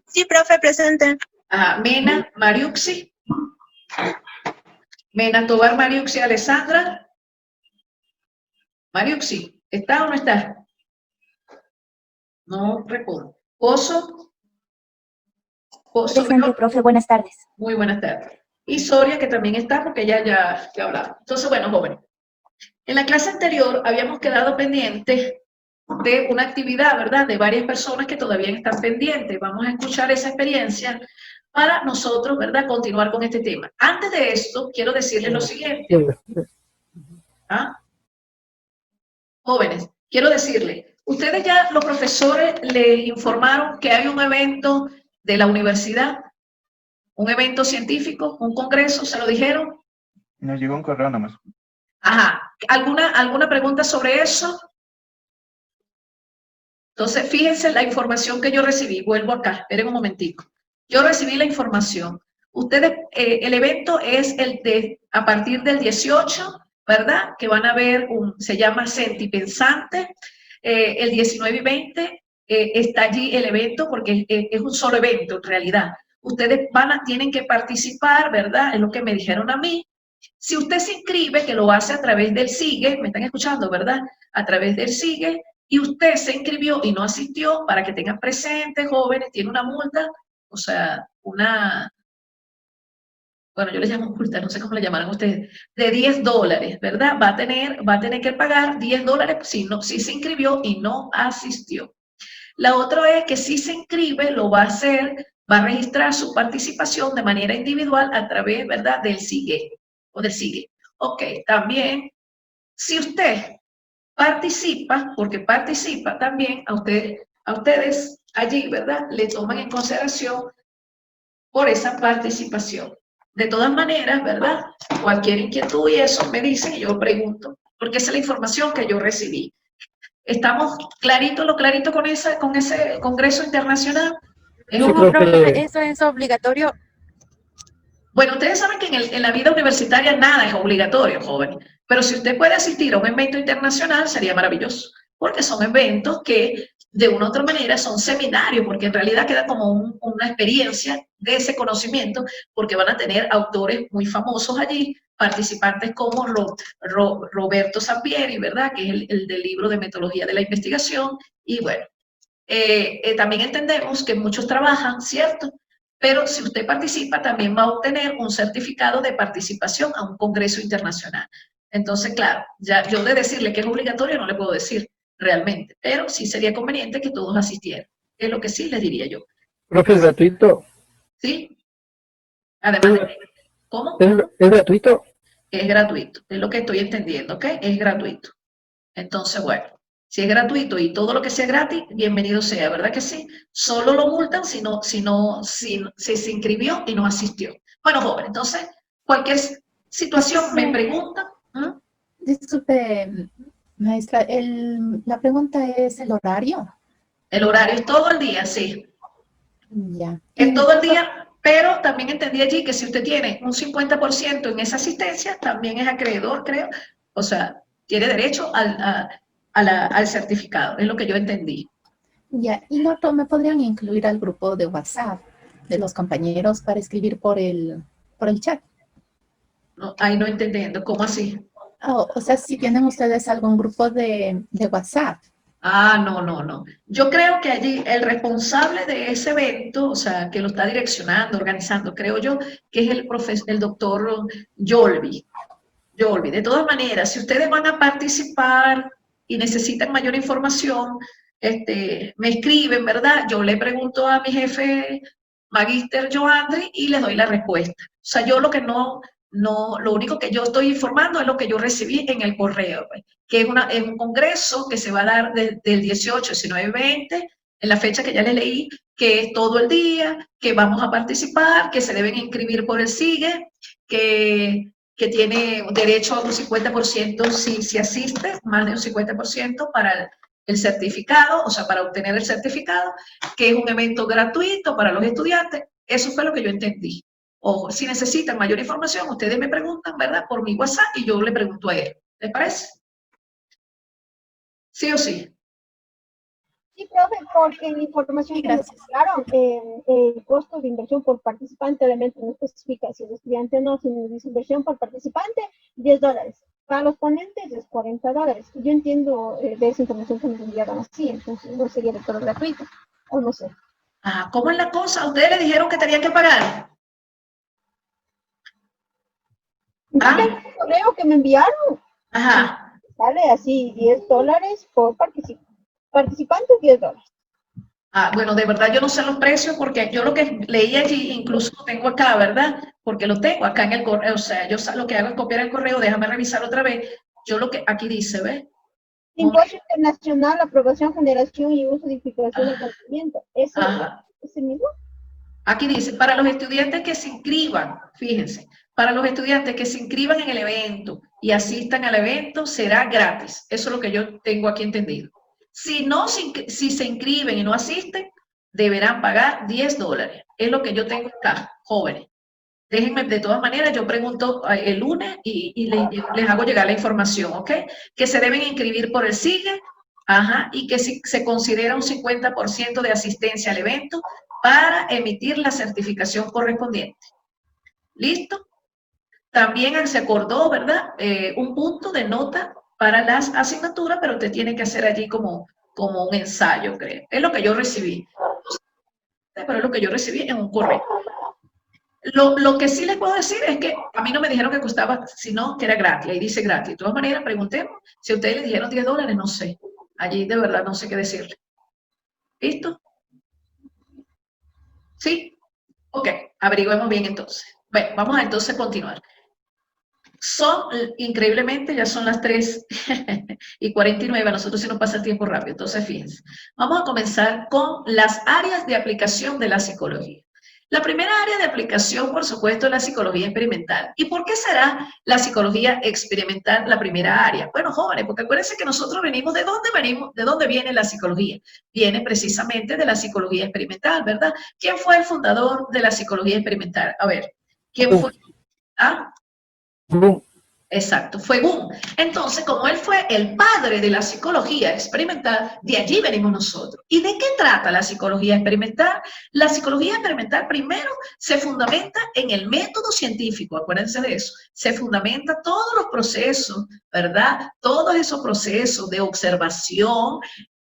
D: Sí, profe, presente.
A: Ajá. Mena, Mariuxi. Mena, Tobar, Mariuxi, Alessandra. Mariuxi, ¿está o no está? No recuerdo. Pozo.
E: Presente, profe, buenas tardes.
A: Muy buenas tardes. Y Soria, que también está, porque ya hablaba. Entonces, bueno, jóvenes. En la clase anterior habíamos quedado pendientes de una actividad, ¿verdad?, de varias personas que todavía están pendientes. Vamos a escuchar esa experiencia para nosotros, ¿verdad?, continuar con este tema. Antes de esto, quiero decirles lo siguiente. ¿Ah? Jóvenes, quiero decirles, ustedes ya, los profesores, les informaron que hay un evento de la universidad, un evento científico, un congreso, ¿se lo dijeron?
F: Nos llegó un correo nomás.
A: Ajá. ¿Alguna pregunta sobre eso? Entonces, fíjense la información que yo recibí. Vuelvo acá, esperen un momentico. Yo recibí la información. Ustedes, el evento es a partir del 18, ¿verdad? Que van a ver, se llama Sentipensante. El 19 y 20 está allí el evento porque es un solo evento en realidad. Ustedes tienen que participar, ¿verdad? Es lo que me dijeron a mí. Si usted se inscribe, que lo hace a través del SIGE, me están escuchando, ¿verdad? A través del SIGE, y usted se inscribió y no asistió, para que tengan presente, jóvenes, tiene una multa, o sea, bueno, yo le llamo multa, no sé cómo le llamarán ustedes, de $10, ¿verdad? Va a tener que pagar $10 si se inscribió y no asistió. La otra es que si se inscribe, lo va a hacer, va a registrar su participación de manera individual a través, ¿verdad?, del SIGE o del SIGE. Ok, también, si usted participa, porque participa también, a ustedes allí, ¿verdad?, le toman en consideración por esa participación. De todas maneras, ¿verdad?, cualquier inquietud y eso me dicen y yo pregunto, porque esa es la información que yo recibí. ¿Estamos clarito con ese congreso internacional?
D: No, profe, eso es obligatorio.
A: Bueno, ustedes saben que en la vida universitaria nada es obligatorio, jóvenes. Pero si usted puede asistir a un evento internacional, sería maravilloso. Porque son eventos que, de una u otra manera, son seminarios, porque en realidad queda como una experiencia de ese conocimiento, porque van a tener autores muy famosos allí, participantes como Roberto Sampieri, ¿verdad? Que es el del libro de metodología de la investigación. Y bueno, también entendemos que muchos trabajan, ¿cierto? Pero si usted participa, también va a obtener un certificado de participación a un congreso internacional. Entonces, claro, ya yo de decirle que es obligatorio no le puedo decir realmente, pero sí sería conveniente que todos asistieran. Es lo que sí les diría yo.
C: Profe, ¿es gratuito?
A: ¿Sí? Además de... ¿Cómo?
C: ¿Es gratuito?
A: Es gratuito, es lo que estoy entendiendo, ¿ok? Es gratuito. Entonces, bueno, si es gratuito y todo lo que sea gratis, bienvenido sea, ¿verdad que sí? Solo lo multan si se inscribió y no asistió. Bueno, joven, entonces, cualquier situación me preguntan.
B: Disculpe, maestra, la pregunta es el horario.
A: El horario es todo el día, sí.
B: Ya.
A: Es todo el día, pero también entendí allí que si usted tiene un 50% en esa asistencia, también es acreedor, creo. O sea, tiene derecho al certificado, es lo que yo entendí.
B: Ya, y no me podrían incluir al grupo de WhatsApp de los compañeros para escribir por el chat.
A: No, ahí no entendiendo, ¿cómo así?
B: Oh, o sea, si tienen ustedes algún grupo de WhatsApp.
A: Ah, no. Yo creo que allí el responsable de ese evento, o sea, que lo está direccionando, organizando, creo yo, que es el doctor Yolvi. De todas maneras, si ustedes van a participar y necesitan mayor información, me escriben, ¿verdad? Yo le pregunto a mi jefe, Magíster Joandri, y les doy la respuesta. O sea, yo lo único que yo estoy informando es lo que yo recibí en el correo, pues, que es un congreso que se va a dar del 18, 19, 20, en la fecha que ya les leí, que es todo el día, que vamos a participar, que se deben inscribir por el SIGE, que tiene derecho a un 50% si asiste, más de un 50% para el certificado, o sea, para obtener el certificado, que es un evento gratuito para los estudiantes. Eso fue lo que yo entendí. Ojo, si necesitan mayor información, ustedes me preguntan, ¿verdad? Por mi WhatsApp y yo le pregunto a él. ¿Les parece? ¿Sí o sí?
E: Sí, profe, porque en la información que nos explicaron, el costo de inversión por participante obviamente no especifica si el estudiante o no, sino dice inversión por participante, $10. Para los ponentes es $40. Yo entiendo de esa información que nos enviaron así, entonces no sería de todo gratuito, o no sé.
A: Ah, ¿cómo es la cosa? ¿Ustedes le dijeron que tenían que pagar?
E: Creo que me enviaron.
A: Ajá.
E: Sale así, $10 por participante, $10.
A: Ah, bueno, de verdad yo no sé los precios porque yo lo que leí allí, incluso lo tengo acá, ¿verdad? Porque lo tengo acá en el correo, o sea, yo lo que hago es copiar el correo, déjame revisar otra vez. Yo lo que aquí dice, ¿ves?
E: Simposio Internacional, Aprobación, Generación y Uso de Edificación del Conocimiento. ¿Ese mismo?
A: Aquí dice, para los estudiantes que se inscriban, fíjense, para los estudiantes que se inscriban en el evento y asistan al evento, será gratis. Eso es lo que yo tengo aquí entendido. Si se inscriben y no asisten, deberán pagar $10. Es lo que yo tengo acá, jóvenes. Déjenme, de todas maneras, yo pregunto el lunes y les hago llegar la información, ¿ok? Que se deben inscribir por el SIGE, y que si se considera un 50% de asistencia al evento para emitir la certificación correspondiente. ¿Listo? También se acordó, ¿verdad? Un punto de nota para las asignaturas, pero te tiene que hacer allí como un ensayo, creo. Es lo que yo recibí. Pero es lo que yo recibí en un correo. Lo que sí les puedo decir es que a mí no me dijeron que costaba, sino que era gratis. Ahí dice gratis. De todas maneras, preguntemos. Si a ustedes les dijeron $10, no sé. Allí de verdad no sé qué decirle. ¿Listo? ¿Sí? Ok, averiguemos bien entonces. Bueno, vamos a entonces continuar. Increíblemente, ya son las 3:49, a nosotros se nos pasa el tiempo rápido, entonces fíjense. Vamos a comenzar con las áreas de aplicación de la psicología. La primera área de aplicación, por supuesto, es la psicología experimental. ¿Y por qué será la psicología experimental la primera área? Bueno, jóvenes, porque acuérdense que nosotros venimos, ¿de dónde viene la psicología? Viene precisamente de la psicología experimental, ¿verdad? ¿Quién fue el fundador de la psicología experimental? A ver, ¿quién fue? ¿Ah? Exacto, fue Boom. Entonces, como él fue el padre de la psicología experimental, de allí venimos nosotros. ¿Y de qué trata la psicología experimental? La psicología experimental primero se fundamenta en el método científico, acuérdense de eso. Se fundamenta todos los procesos, ¿verdad? Todos esos procesos de observación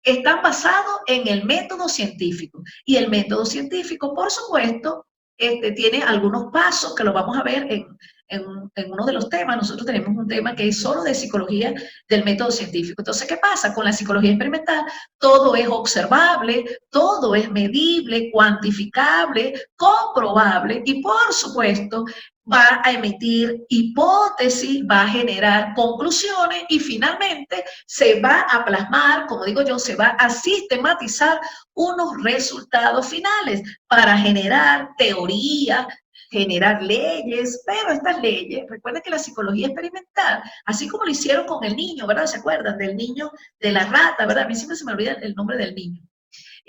A: están basados en el método científico. Y el método científico, por supuesto, tiene algunos pasos que lo vamos a ver en uno de los temas. Nosotros tenemos un tema que es solo de psicología del método científico. Entonces, ¿qué pasa? Con la psicología experimental, todo es observable, todo es medible, cuantificable, comprobable y, por supuesto, va a emitir hipótesis, va a generar conclusiones y finalmente se va a plasmar, como digo yo, se va a sistematizar unos resultados finales para generar teoría, generar leyes, pero estas leyes, recuerden que la psicología experimental, así como lo hicieron con el niño, ¿verdad? ¿Se acuerdan? Del niño, de la rata, ¿verdad? A mí siempre se me olvida el nombre del niño.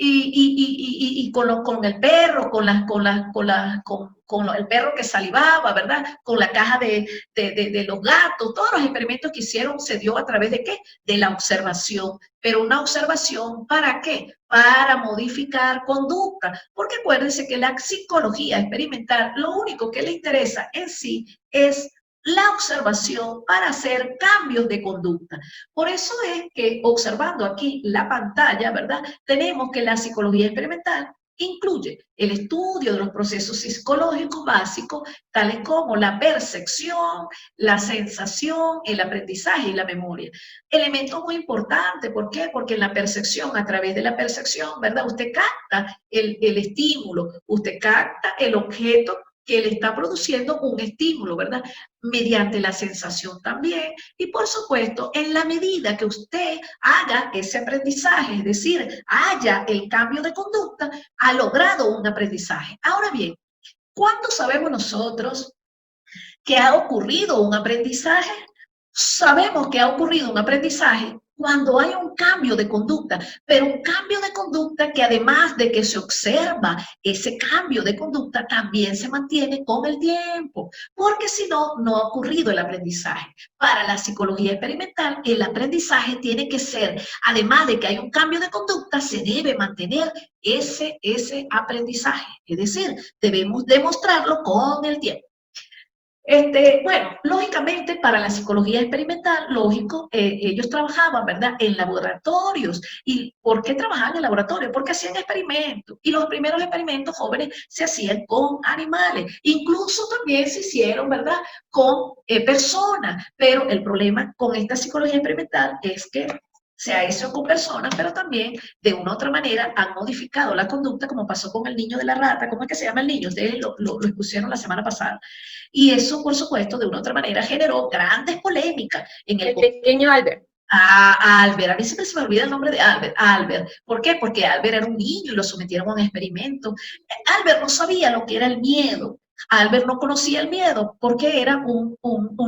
A: Y con el perro, con el perro que salivaba, ¿verdad? Con la caja de los gatos, todos los experimentos que hicieron se dio a través de ¿qué? De la observación. Pero una observación, ¿para qué? Para modificar conducta. Porque acuérdense que la psicología experimental, lo único que le interesa en sí es la observación para hacer cambios de conducta. Por eso es que observando aquí la pantalla, ¿verdad? Tenemos que la psicología experimental incluye el estudio de los procesos psicológicos básicos, tales como la percepción, la sensación, el aprendizaje y la memoria. Elemento muy importante, ¿por qué? Porque en la percepción, a través de la percepción, ¿verdad? Usted capta el estímulo, usted capta el objeto que le está produciendo un estímulo, ¿verdad? Mediante la sensación también. Y por supuesto, en la medida que usted haga ese aprendizaje, es decir, haya el cambio de conducta, ha logrado un aprendizaje. Ahora bien, ¿cuándo sabemos nosotros que ha ocurrido un aprendizaje? Sabemos que ha ocurrido un aprendizaje cuando hay un cambio de conducta, pero un cambio de conducta que además de que se observa ese cambio de conducta, también se mantiene con el tiempo, porque si no, no ha ocurrido el aprendizaje. Para la psicología experimental, el aprendizaje tiene que ser, además de que hay un cambio de conducta, se debe mantener ese aprendizaje, es decir, debemos demostrarlo con el tiempo. Bueno, lógicamente para la psicología experimental, lógico, ellos trabajaban, ¿verdad?, en laboratorios. ¿Y por qué trabajaban en laboratorio? Porque hacían experimentos. Y los primeros experimentos jóvenes se hacían con animales. Incluso también se hicieron, ¿verdad?, con personas. Pero el problema con esta psicología experimental es que se ha hecho con personas, pero también de una u otra manera han modificado la conducta, como pasó con el niño de la rata. ¿Cómo es que se llama el niño? Ustedes lo expusieron la semana pasada. Y eso, por supuesto, de una u otra manera generó grandes polémicas. El
D: pequeño Albert.
A: Albert, a mí siempre se me olvida el nombre de Albert. ¿Por qué? Porque Albert era un niño y lo sometieron a un experimento. Albert no sabía lo que era el miedo. Albert no conocía el miedo porque era un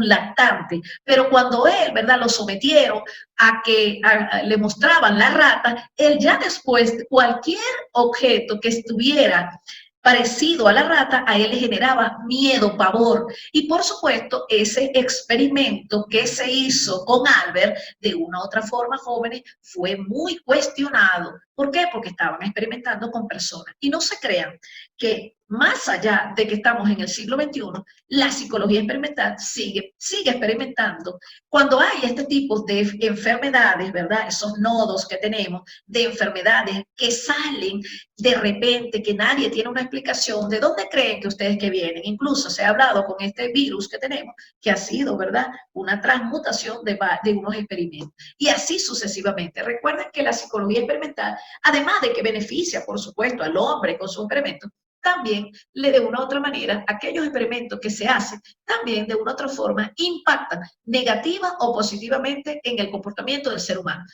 A: lactante, pero cuando él, ¿verdad?, lo sometieron a que le mostraban la rata, él ya después, cualquier objeto que estuviera parecido a la rata, a él le generaba miedo, pavor. Y por supuesto, ese experimento que se hizo con Albert, de una u otra forma, jóvenes, fue muy cuestionado. ¿Por qué? Porque estaban experimentando con personas. Y no se crean que más allá de que estamos en el siglo XXI, la psicología experimental sigue experimentando. Cuando hay este tipo de enfermedades, ¿verdad?, esos nodos que tenemos de enfermedades que salen de repente, que nadie tiene una explicación, ¿de dónde creen que ustedes que vienen? Incluso se ha hablado con este virus que tenemos, que ha sido, ¿verdad?, una transmutación de unos experimentos. Y así sucesivamente. Recuerden que la psicología experimental, además de que beneficia, por supuesto, al hombre con sus experimentos, también de una u otra manera, aquellos experimentos que se hacen, también de una u otra forma impactan negativa o positivamente en el comportamiento del ser humano.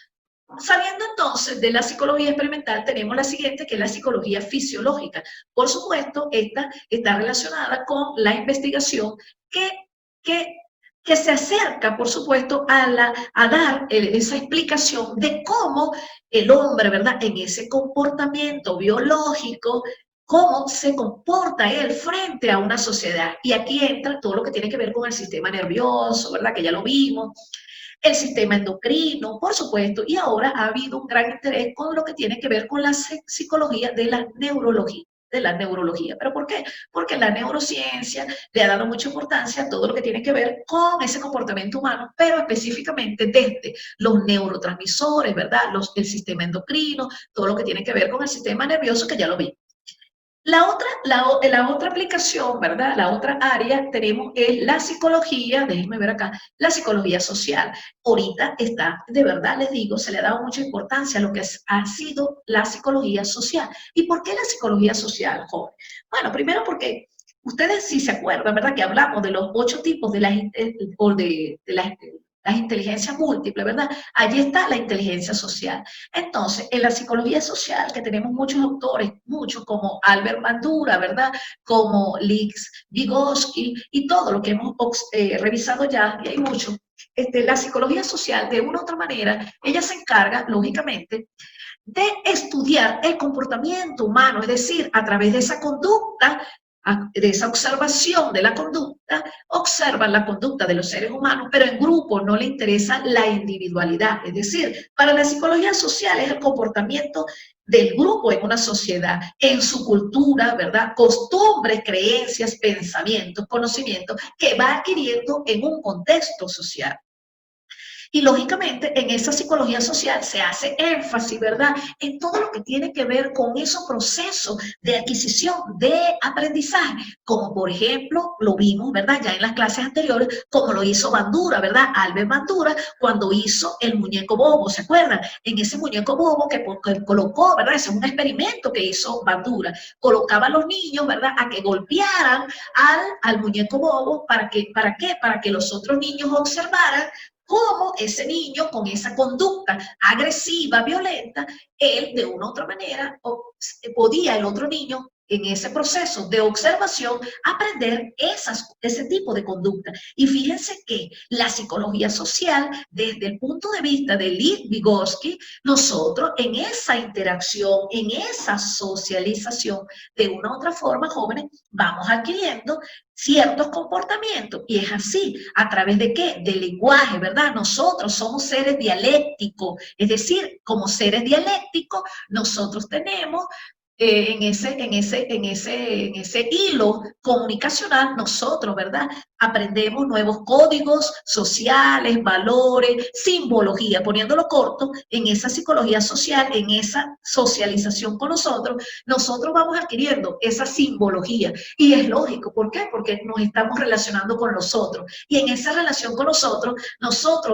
A: Saliendo entonces de la psicología experimental, tenemos la siguiente, que es la psicología fisiológica. Por supuesto, esta está relacionada con la investigación que, que, que se acerca, por supuesto, a dar esa explicación de cómo el hombre, ¿verdad?, en ese comportamiento biológico, cómo se comporta él frente a una sociedad. Y aquí entra todo lo que tiene que ver con el sistema nervioso, ¿verdad?, que ya lo vimos, el sistema endocrino, por supuesto, y ahora ha habido un gran interés con lo que tiene que ver con la psicología de la neurología. ¿Pero por qué? Porque la neurociencia le ha dado mucha importancia a todo lo que tiene que ver con ese comportamiento humano, pero específicamente desde los neurotransmisores, ¿verdad? El sistema endocrino, todo lo que tiene que ver con el sistema nervioso, que ya lo vi. La otra aplicación, ¿verdad? La otra área tenemos es la psicología, déjenme ver acá, la psicología social. Ahorita está, de verdad les digo, se le ha dado mucha importancia a lo que ha sido la psicología social. ¿Y por qué la psicología social, joven? Bueno, primero porque ustedes sí se acuerdan, ¿verdad? Que hablamos de los 8 tipos de las inteligencias múltiples, ¿verdad? Allí está la inteligencia social. Entonces, en la psicología social, que tenemos muchos autores, muchos como Albert Bandura, ¿verdad? Como Lex Vygotsky y todo lo que hemos revisado ya, y hay muchos, la psicología social, de una u otra manera, ella se encarga, lógicamente, de estudiar el comportamiento humano, es decir, a través de esa conducta, de esa observación de la conducta, observan la conducta de los seres humanos, pero en grupo no le interesa la individualidad. Es decir, para la psicología social es el comportamiento del grupo en una sociedad, en su cultura, ¿verdad? Costumbres, creencias, pensamientos, conocimientos que va adquiriendo en un contexto social. Y lógicamente en esa psicología social se hace énfasis, ¿verdad?, en todo lo que tiene que ver con esos procesos de adquisición, de aprendizaje, como por ejemplo lo vimos, ¿verdad?, ya en las clases anteriores, como lo hizo Bandura, ¿verdad?, Albert Bandura, cuando hizo el muñeco bobo, ¿se acuerdan? En ese muñeco bobo que colocó, ¿verdad?, ese es un experimento que hizo Bandura, colocaba a los niños, ¿verdad?, a que golpearan al muñeco bobo, ¿para qué? Para que los otros niños observaran cómo ese niño con esa conducta agresiva, violenta, él de una u otra manera podía el otro niño en ese proceso de observación aprender ese tipo de conducta. Y fíjense que la psicología social, desde el punto de vista de Lex Vygotsky, nosotros en esa interacción, en esa socialización, de una u otra forma, jóvenes, vamos adquiriendo ciertos comportamientos, y es así, ¿a través de qué? Del lenguaje, ¿verdad? Nosotros somos seres dialécticos, es decir, como seres dialécticos, nosotros tenemos en ese hilo comunicacional, nosotros, ¿verdad?, aprendemos nuevos códigos sociales, valores, simbología, poniéndolo corto, en esa psicología social, en esa socialización con nosotros vamos adquiriendo esa simbología. Y es lógico, ¿por qué? Porque nos estamos relacionando con nosotros. Y en esa relación con nosotros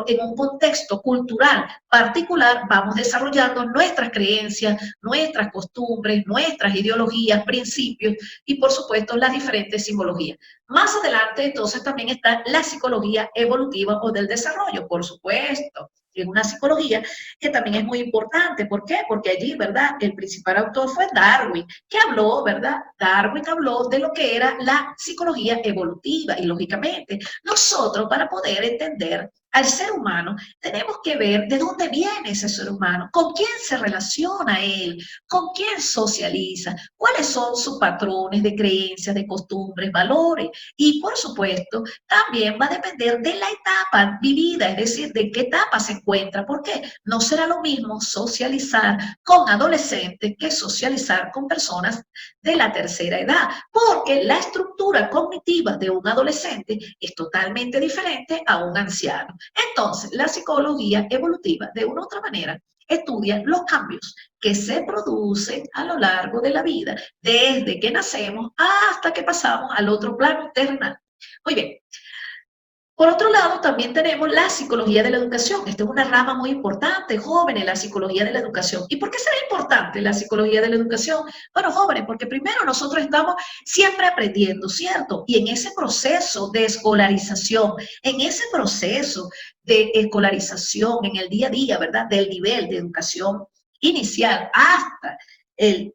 A: en un contexto cultural particular, vamos desarrollando nuestras creencias, nuestras costumbres, nuestras ideologías, principios y, por supuesto, las diferentes simbologías. Más adelante, entonces, también está la psicología evolutiva o del desarrollo, por supuesto. Es una psicología que también es muy importante. ¿Por qué? Porque allí, ¿verdad?, el principal autor fue Darwin, que habló, ¿verdad? Darwin habló de lo que era la psicología evolutiva. Y, lógicamente, nosotros, para poder entender al ser humano, tenemos que ver de dónde viene ese ser humano, con quién se relaciona él, con quién socializa, cuáles son sus patrones de creencias, de costumbres, valores. Y, por supuesto, también va a depender de la etapa vivida, es decir, de qué etapa se encuentra. ¿Por qué? No será lo mismo socializar con adolescentes que socializar con personas de la tercera edad, porque la estructura cognitiva de un adolescente es totalmente diferente a un anciano. Entonces, la psicología evolutiva, de una u otra manera, estudia los cambios que se producen a lo largo de la vida, desde que nacemos hasta que pasamos al otro plano terrenal. Muy bien. Por otro lado, también tenemos la psicología de la educación. Esta es una rama muy importante, jóvenes, la psicología de la educación. ¿Y por qué será importante la psicología de la educación? Bueno, jóvenes, porque primero nosotros estamos siempre aprendiendo, ¿cierto? Y en ese proceso de escolarización, en ese proceso de escolarización en el día a día, ¿verdad? Del nivel de educación inicial hasta el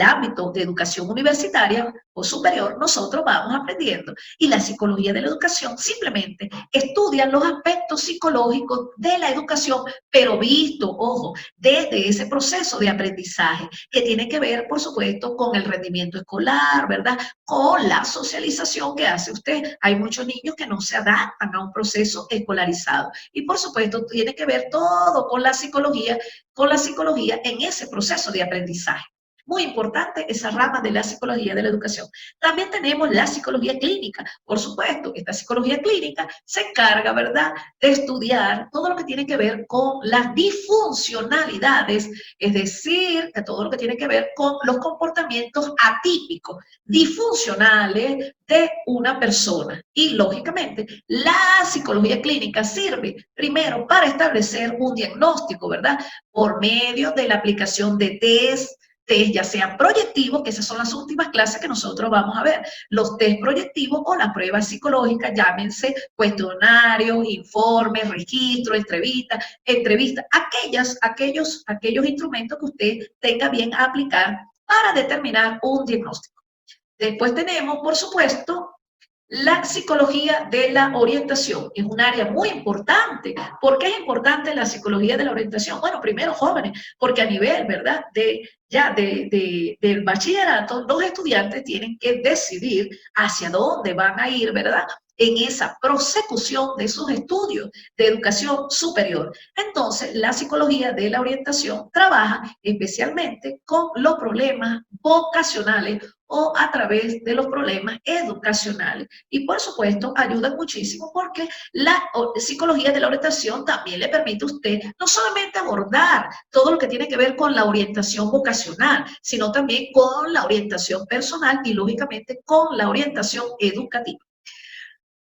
A: ámbito de educación universitaria o superior, nosotros vamos aprendiendo. Y la psicología de la educación simplemente estudia los aspectos psicológicos de la educación, pero visto, ojo, desde ese proceso de aprendizaje, que tiene que ver, por supuesto, con el rendimiento escolar, ¿verdad? Con la socialización que hace usted. Hay muchos niños que no se adaptan a un proceso escolarizado. Y, por supuesto, tiene que ver todo con la psicología en ese proceso de aprendizaje. Muy importante esa rama de la psicología de la educación. También tenemos la psicología clínica. Por supuesto, esta psicología clínica se encarga, ¿verdad?, de estudiar todo lo que tiene que ver con las disfuncionalidades, es decir, que todo lo que tiene que ver con los comportamientos atípicos, disfuncionales de una persona. Y, lógicamente, la psicología clínica sirve primero para establecer un diagnóstico, ¿verdad?, por medio de la aplicación de test ya sean proyectivos, que esas son las últimas clases que nosotros vamos a ver, los test proyectivos o las pruebas psicológicas, llámense cuestionarios, informes, registros, entrevistas, aquellos instrumentos que usted tenga bien a aplicar para determinar un diagnóstico. Después tenemos, por supuesto, la psicología de la orientación. Es un área muy importante. ¿Por qué es importante la psicología de la orientación? Bueno, primero, jóvenes, porque a nivel, ¿verdad?, del bachillerato, los estudiantes tienen que decidir hacia dónde van a ir, ¿verdad?, en esa prosecución de sus estudios de educación superior. Entonces, la psicología de la orientación trabaja especialmente con los problemas vocacionales o a través de los problemas educacionales. Y, por supuesto, ayudan muchísimo porque la psicología de la orientación también le permite a usted no solamente abordar todo lo que tiene que ver con la orientación vocacional, sino también con la orientación personal y, lógicamente, con la orientación educativa.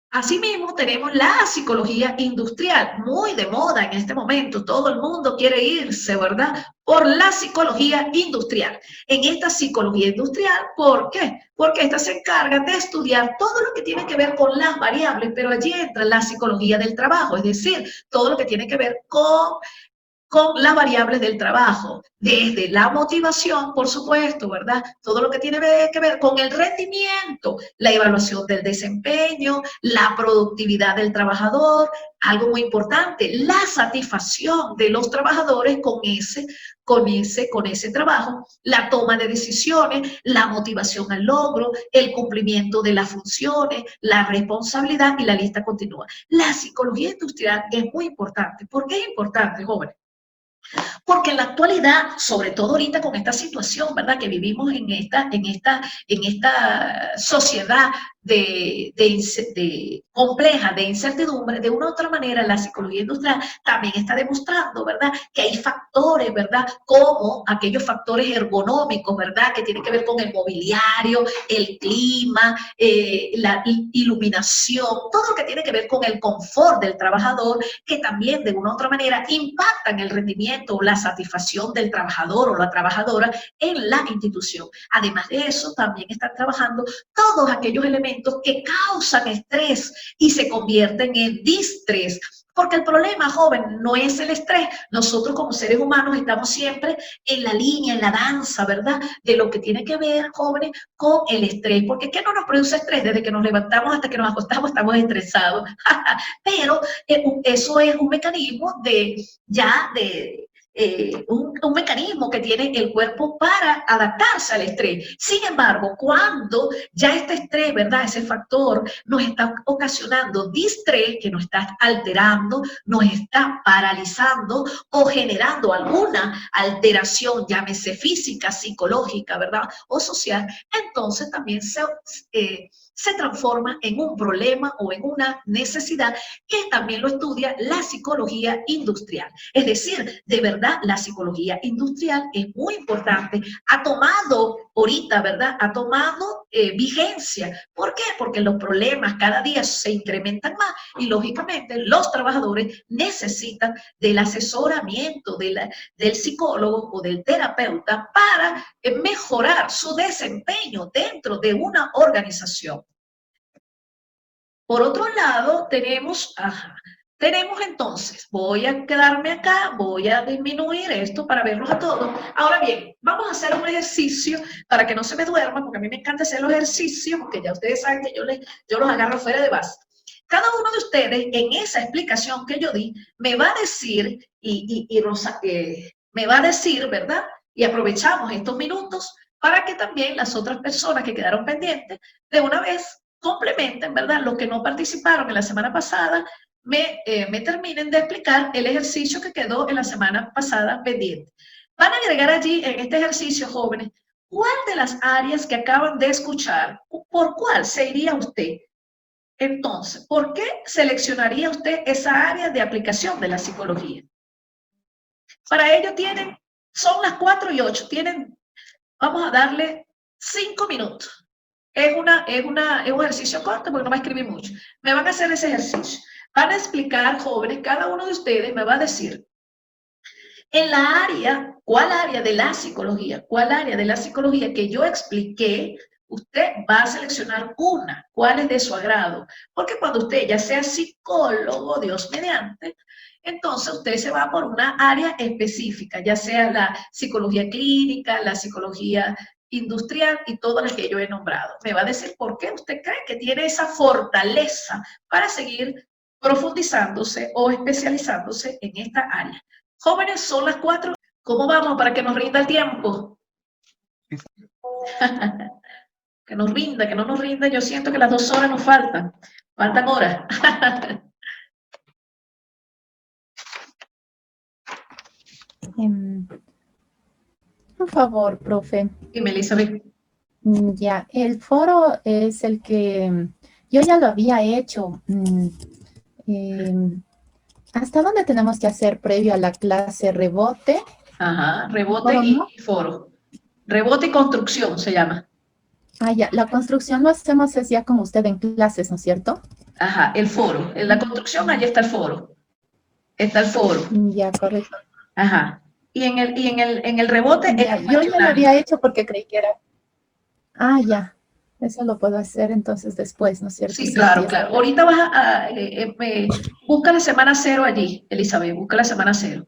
A: Asimismo, tenemos la psicología industrial, muy de moda en este momento. Todo el mundo quiere irse, ¿verdad?, por la psicología industrial. En esta psicología industrial, ¿por qué? Porque esta se encarga de estudiar todo lo que tiene que ver con las variables, pero allí entra la psicología del trabajo, es decir, todo lo que tiene que ver con las variables del trabajo, desde la motivación, por supuesto, ¿verdad? Todo lo que tiene que ver con el rendimiento, la evaluación del desempeño, la productividad del trabajador, algo muy importante, la satisfacción de los trabajadores con ese trabajo, la toma de decisiones, la motivación al logro, el cumplimiento de las funciones, la responsabilidad y la lista continúa. La psicología industrial es muy importante. ¿Por qué es importante, jóvenes? Porque en la actualidad, sobre todo ahorita con esta situación, ¿verdad?, que vivimos en esta sociedad compleja, de incertidumbre, de una u otra manera la psicología industrial también está demostrando, ¿verdad?, que hay factores, ¿verdad?, como aquellos factores ergonómicos, ¿verdad?, que tienen que ver con el mobiliario, el clima, la iluminación, todo lo que tiene que ver con el confort del trabajador, que también de una u otra manera impactan el rendimiento o la satisfacción del trabajador o la trabajadora en la institución. Además de eso, también están trabajando todos aquellos elementos que causan estrés y se convierten en distrés. Porque el problema, joven, no es el estrés. Nosotros como seres humanos estamos siempre en la línea, en la danza, ¿verdad?, de lo que tiene que ver, jóvenes, con el estrés. Porque ¿qué no nos produce estrés? Desde que nos levantamos hasta que nos acostamos estamos estresados. Pero eso es un mecanismo un mecanismo que tiene el cuerpo para adaptarse al estrés. Sin embargo, cuando ya este estrés, ¿verdad?, ese factor nos está ocasionando distrés, que nos está alterando, nos está paralizando o generando alguna alteración, llámese física, psicológica, ¿verdad?, o social, entonces también se transforma en un problema o en una necesidad que también lo estudia la psicología industrial. Es decir, de verdad, la psicología industrial es muy importante. Ha tomado ahorita, ¿verdad?, ha tomado vigencia. ¿Por qué? Porque los problemas cada día se incrementan más y, lógicamente, los trabajadores necesitan del asesoramiento del psicólogo o del terapeuta para mejorar su desempeño dentro de una organización. Por otro lado, tenemos entonces, voy a quedarme acá, voy a disminuir esto para verlos a todos. Ahora bien, vamos a hacer un ejercicio para que no se me duerman, porque a mí me encanta hacer los ejercicios, porque ya ustedes saben que yo los agarro fuera de base. Cada uno de ustedes, en esa explicación que yo di, me va a decir, me va a decir, ¿verdad? Y aprovechamos estos minutos para que también las otras personas que quedaron pendientes, de una vez complementen, ¿verdad? Los que no participaron en la semana pasada, me terminen de explicar el ejercicio que quedó en la semana pasada pendiente. Van a agregar allí en este ejercicio, jóvenes, ¿cuál de las áreas que acaban de escuchar, por cuál se iría usted? Entonces, ¿por qué seleccionaría usted esa área de aplicación de la psicología? Para ello son las 4:08, vamos a darle 5 minutos. Es un ejercicio corto porque no va a escribir mucho. Me van a hacer ese ejercicio. Van a explicar, jóvenes, cada uno de ustedes me va a decir, en la área, ¿cuál área de la psicología? ¿Cuál área de la psicología que yo expliqué? Usted va a seleccionar una, cuál es de su agrado. Porque cuando usted ya sea psicólogo, Dios mediante, entonces usted se va por una área específica, ya sea la psicología clínica, la psicología industrial y todas las que yo he nombrado. Me va a decir por qué usted cree que tiene esa fortaleza para seguir profundizándose o especializándose en esta área. Jóvenes, son las 4. ¿Cómo vamos para que nos rinda el tiempo? Que nos rinda, que no nos rinda. Yo siento que las 2 horas nos faltan. Faltan horas.
B: Por favor, profe.
A: Dime, Elizabeth.
B: Ya, el foro es el que yo ya lo había hecho. ¿Hasta dónde tenemos que hacer previo a la clase? ¿Rebote?
A: Ajá, rebote y foro. Rebote y construcción se llama.
B: Ah, ya, la construcción lo hacemos es ya con usted en clases, ¿no es cierto?
A: Ajá, el foro. En la construcción, allí está el foro. Está el foro.
B: Ya, correcto.
A: Ajá. Y en el rebote
B: ya, yo ya lo había hecho porque creí que era... Ah, ya. Eso lo puedo hacer entonces después, ¿no es cierto?
A: Sí, claro, claro. Ahorita vas busca la semana 0 allí, Elizabeth, busca la semana 0.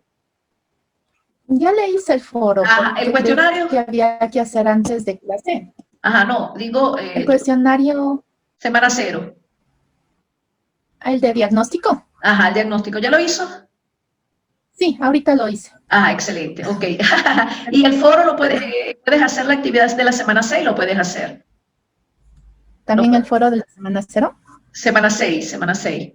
B: Ya le hice el foro.
A: Ajá, el cuestionario.
B: Que había que hacer antes de clase.
A: Ajá, no, digo...
B: el cuestionario...
A: Semana 0.
B: ¿El de diagnóstico?
A: Ajá, el diagnóstico. ¿Ya lo hizo?
B: Sí, ahorita lo hice.
A: Ah, excelente, ok. Y el foro lo puedes hacer la actividad de la semana 6, lo puedes hacer.
B: ¿También el foro de la semana 0?
A: Semana 6, semana 6.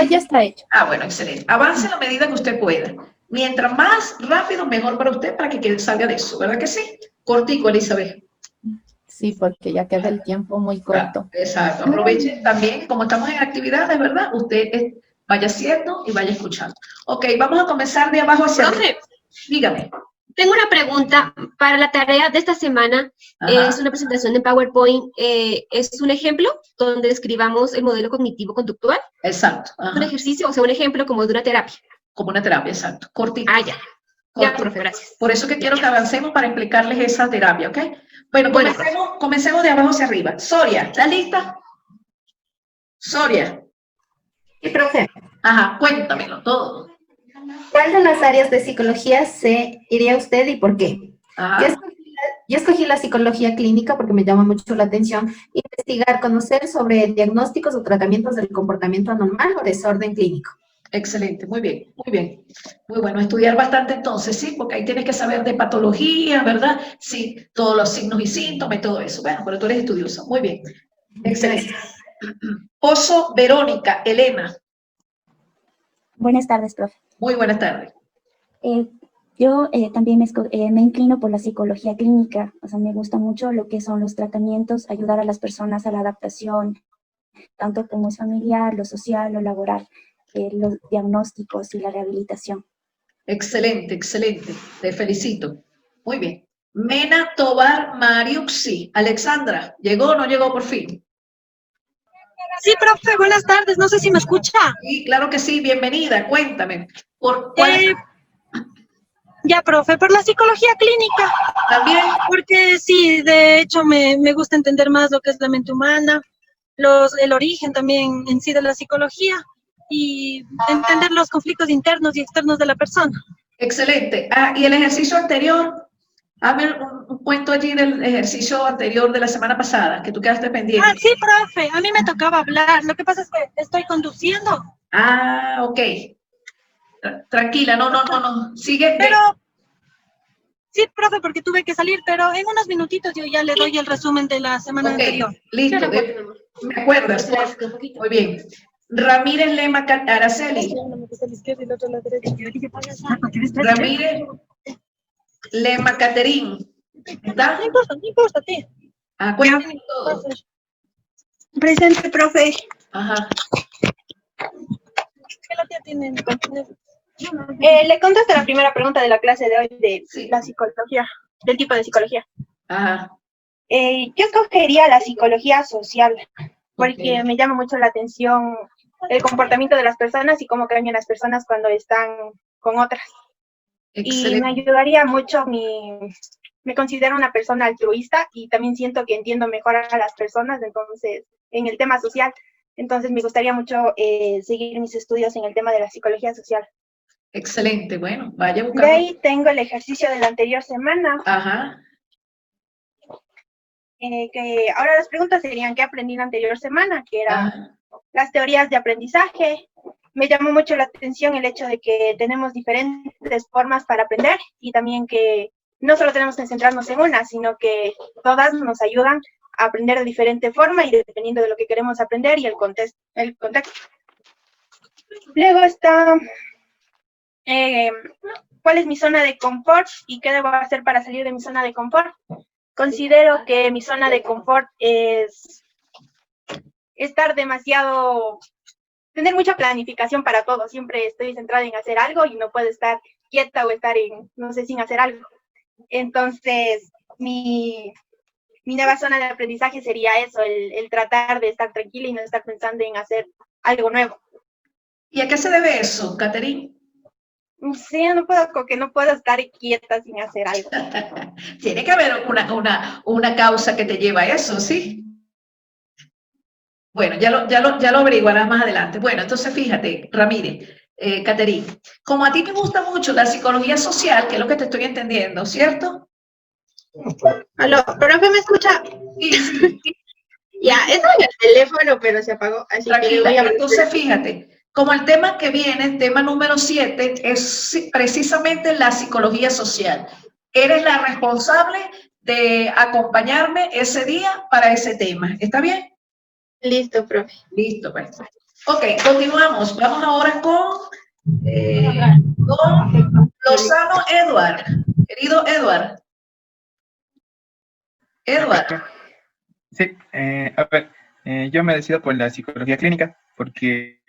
B: Ya está hecho.
A: Ah, bueno, excelente. Avance a la medida que usted pueda. Mientras más rápido, mejor para usted, para que salga de eso, ¿verdad que sí? Cortico, Elizabeth.
B: Sí, porque ya queda el tiempo muy corto.
A: Exacto. Aproveche también, como estamos en actividades, ¿verdad? Usted vaya haciendo y vaya escuchando. Ok, vamos a comenzar de abajo hacia arriba. Dígame.
G: Tengo una pregunta para la tarea de esta semana. Es una presentación en PowerPoint. Es un ejemplo donde escribamos el modelo cognitivo-conductual.
A: Exacto. Ajá.
G: Un ejercicio, o sea, un ejemplo como de una terapia.
A: Como una terapia, exacto. Cortito.
G: Ah, ya. Ya, profe, gracias.
A: Por eso que quiero que avancemos para explicarles esa terapia, ¿ok? Bueno, comencemos de abajo hacia arriba. Soria, ¿estás lista? Soria.
H: Sí, profe.
A: Ajá, cuéntamelo todo.
H: ¿Cuál de las áreas de psicología se iría usted y por qué? Yo escogí la psicología clínica porque me llama mucho la atención investigar, conocer sobre diagnósticos o tratamientos del comportamiento anormal o desorden clínico.
A: Excelente, muy bien, muy bien. Muy bueno, estudiar bastante entonces, ¿sí? Porque ahí tienes que saber de patología, ¿verdad? Sí, todos los signos y síntomas y todo eso. Bueno, pero tú eres estudiosa, muy bien. Excelente. Pozo Verónica, Elena.
I: Buenas tardes, profe.
A: Muy buenas tardes.
I: Yo también me inclino por la psicología clínica, o sea, me gusta mucho lo que son los tratamientos, ayudar a las personas a la adaptación, tanto como es familiar, lo social, lo laboral, los diagnósticos y la rehabilitación.
A: Excelente, excelente. Te felicito. Muy bien. Mena Tobar Mariuxi. Alexandra, ¿llegó o no llegó por fin?
D: Sí, profe, buenas tardes, no sé si me escucha.
A: Sí, claro que sí, bienvenida, cuéntame.
D: Ya, profe, por la psicología clínica.
A: ¿También?
D: Porque sí, de hecho me gusta entender más lo que es la mente humana, el origen también en sí de la psicología y entender los conflictos internos y externos de la persona.
A: Excelente. Ah, y el ejercicio anterior, hazme un cuento allí del ejercicio anterior de la semana pasada, que tú quedaste pendiente.
D: Ah, sí, profe, a mí me tocaba hablar, lo que pasa es que estoy conduciendo.
A: Ah, ok. Tranquila, no, sigue.
D: Pero, sí, profe, porque tuve que salir, pero en unos minutitos yo ya le doy el resumen de la semana anterior.
A: Listo, me acuerdas. Muy bien. Ramírez Lema Araceli. Ramírez Lema Caterín. ¿Está?
D: No importa, tío.
A: Ah, cuéntame todo.
D: Presente, profe.
A: Ajá.
D: ¿Qué la tía tiene?
J: Le contesto la primera pregunta de la clase de hoy de la psicología, del tipo de psicología.
A: Ajá.
J: Yo escogería la psicología social, porque me llama mucho la atención el comportamiento de las personas y cómo cambian las personas cuando están con otras.
A: Excelente.
J: Y me ayudaría mucho, me considero una persona altruista y también siento que entiendo mejor a las personas, entonces, en el tema social. Entonces me gustaría mucho seguir mis estudios en el tema de la psicología social.
A: Excelente, bueno, vaya buscando.
J: De ahí tengo el ejercicio de la anterior semana.
A: Ajá.
J: Que ahora las preguntas serían ¿qué aprendí la anterior semana? Que eran las teorías de aprendizaje. Me llamó mucho la atención el hecho de que tenemos diferentes formas para aprender y también que no solo tenemos que centrarnos en una, sino que todas nos ayudan a aprender de diferente forma y dependiendo de lo que queremos aprender y el contexto. Luego está ¿cuál es mi zona de confort y qué debo hacer para salir de mi zona de confort? Considero que mi zona de confort es tener mucha planificación para todo. Siempre estoy centrada en hacer algo y no puedo estar quieta o estar sin hacer algo. Entonces, mi nueva zona de aprendizaje sería eso, el tratar de estar tranquila y no estar pensando en hacer algo nuevo.
A: ¿Y a qué se debe eso, Caterín?
J: Sí, no puedo estar quieta sin hacer algo.
A: Tiene que haber una causa que te lleva a eso, ¿sí? Bueno, ya lo averiguarás más adelante. Bueno, entonces fíjate, Ramírez, Caterín, como a ti te gusta mucho la psicología social, que es lo que te estoy entendiendo, ¿cierto?
J: Aló, ¿profe me escucha?
A: Sí.
J: Ya, eso en el teléfono, pero se apagó. Así
A: tranquila,
J: que
A: entonces fíjate, como el tema que viene, el tema número 7, es precisamente la psicología social. Eres la responsable de acompañarme ese día para ese tema. ¿Está bien?
J: Listo, profe.
A: Listo, pues. Ok, continuamos. Vamos ahora con Lozano Edward. Querido Edward. Edward.
F: Sí, a ver, yo me decido por la psicología clínica porque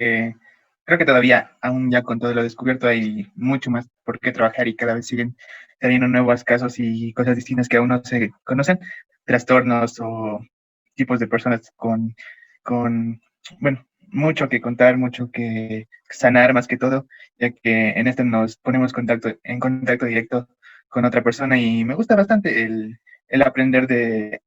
F: creo que todavía, aún ya con todo lo descubierto, hay mucho más por qué trabajar y cada vez siguen saliendo nuevos casos y cosas distintas que aún no se conocen, trastornos o tipos de personas con bueno, mucho que contar, mucho que sanar más que todo, ya que en este nos ponemos en contacto directo con otra persona y me gusta bastante el aprender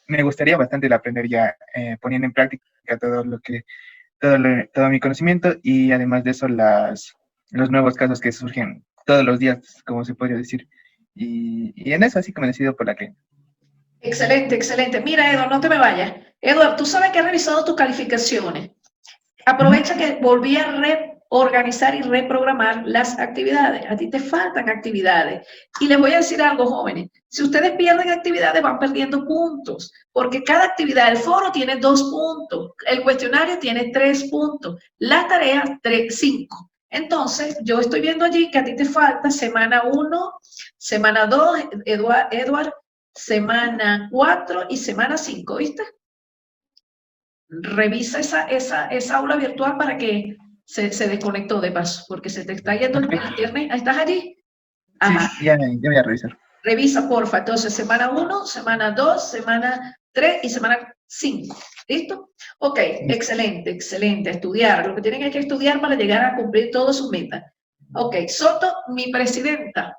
F: me gustaría bastante el aprender ya poniendo en práctica todo mi conocimiento y además de eso los nuevos casos que surgen todos los días, como se podría decir. Y en eso así que me decido por la clínica.
A: Excelente, excelente. Mira, Eduardo, no te me vayas. Eduardo, tú sabes que has revisado tus calificaciones. Aprovecha que volví a reorganizar y reprogramar las actividades. A ti te faltan actividades. Y les voy a decir algo, jóvenes. Si ustedes pierden actividades, van perdiendo puntos. Porque cada actividad del foro tiene 2 puntos. El cuestionario tiene 3 puntos. Las tareas, 5. Entonces, yo estoy viendo allí que a ti te falta semana 1, semana 2, Eduardo, semana 4 y semana 5, ¿viste? Revisa esa aula virtual para que se desconectó de paso, porque se te está yendo el internet. ¿Estás allí?
F: Ajá. Sí, ya voy a revisar.
A: Revisa, porfa. Entonces, semana 1, semana 2, semana 3 y semana 5. ¿Listo? Ok, excelente, excelente. Estudiar. Lo que tienen es que estudiar para llegar a cumplir todas sus metas. Ok, Soto, mi presidenta.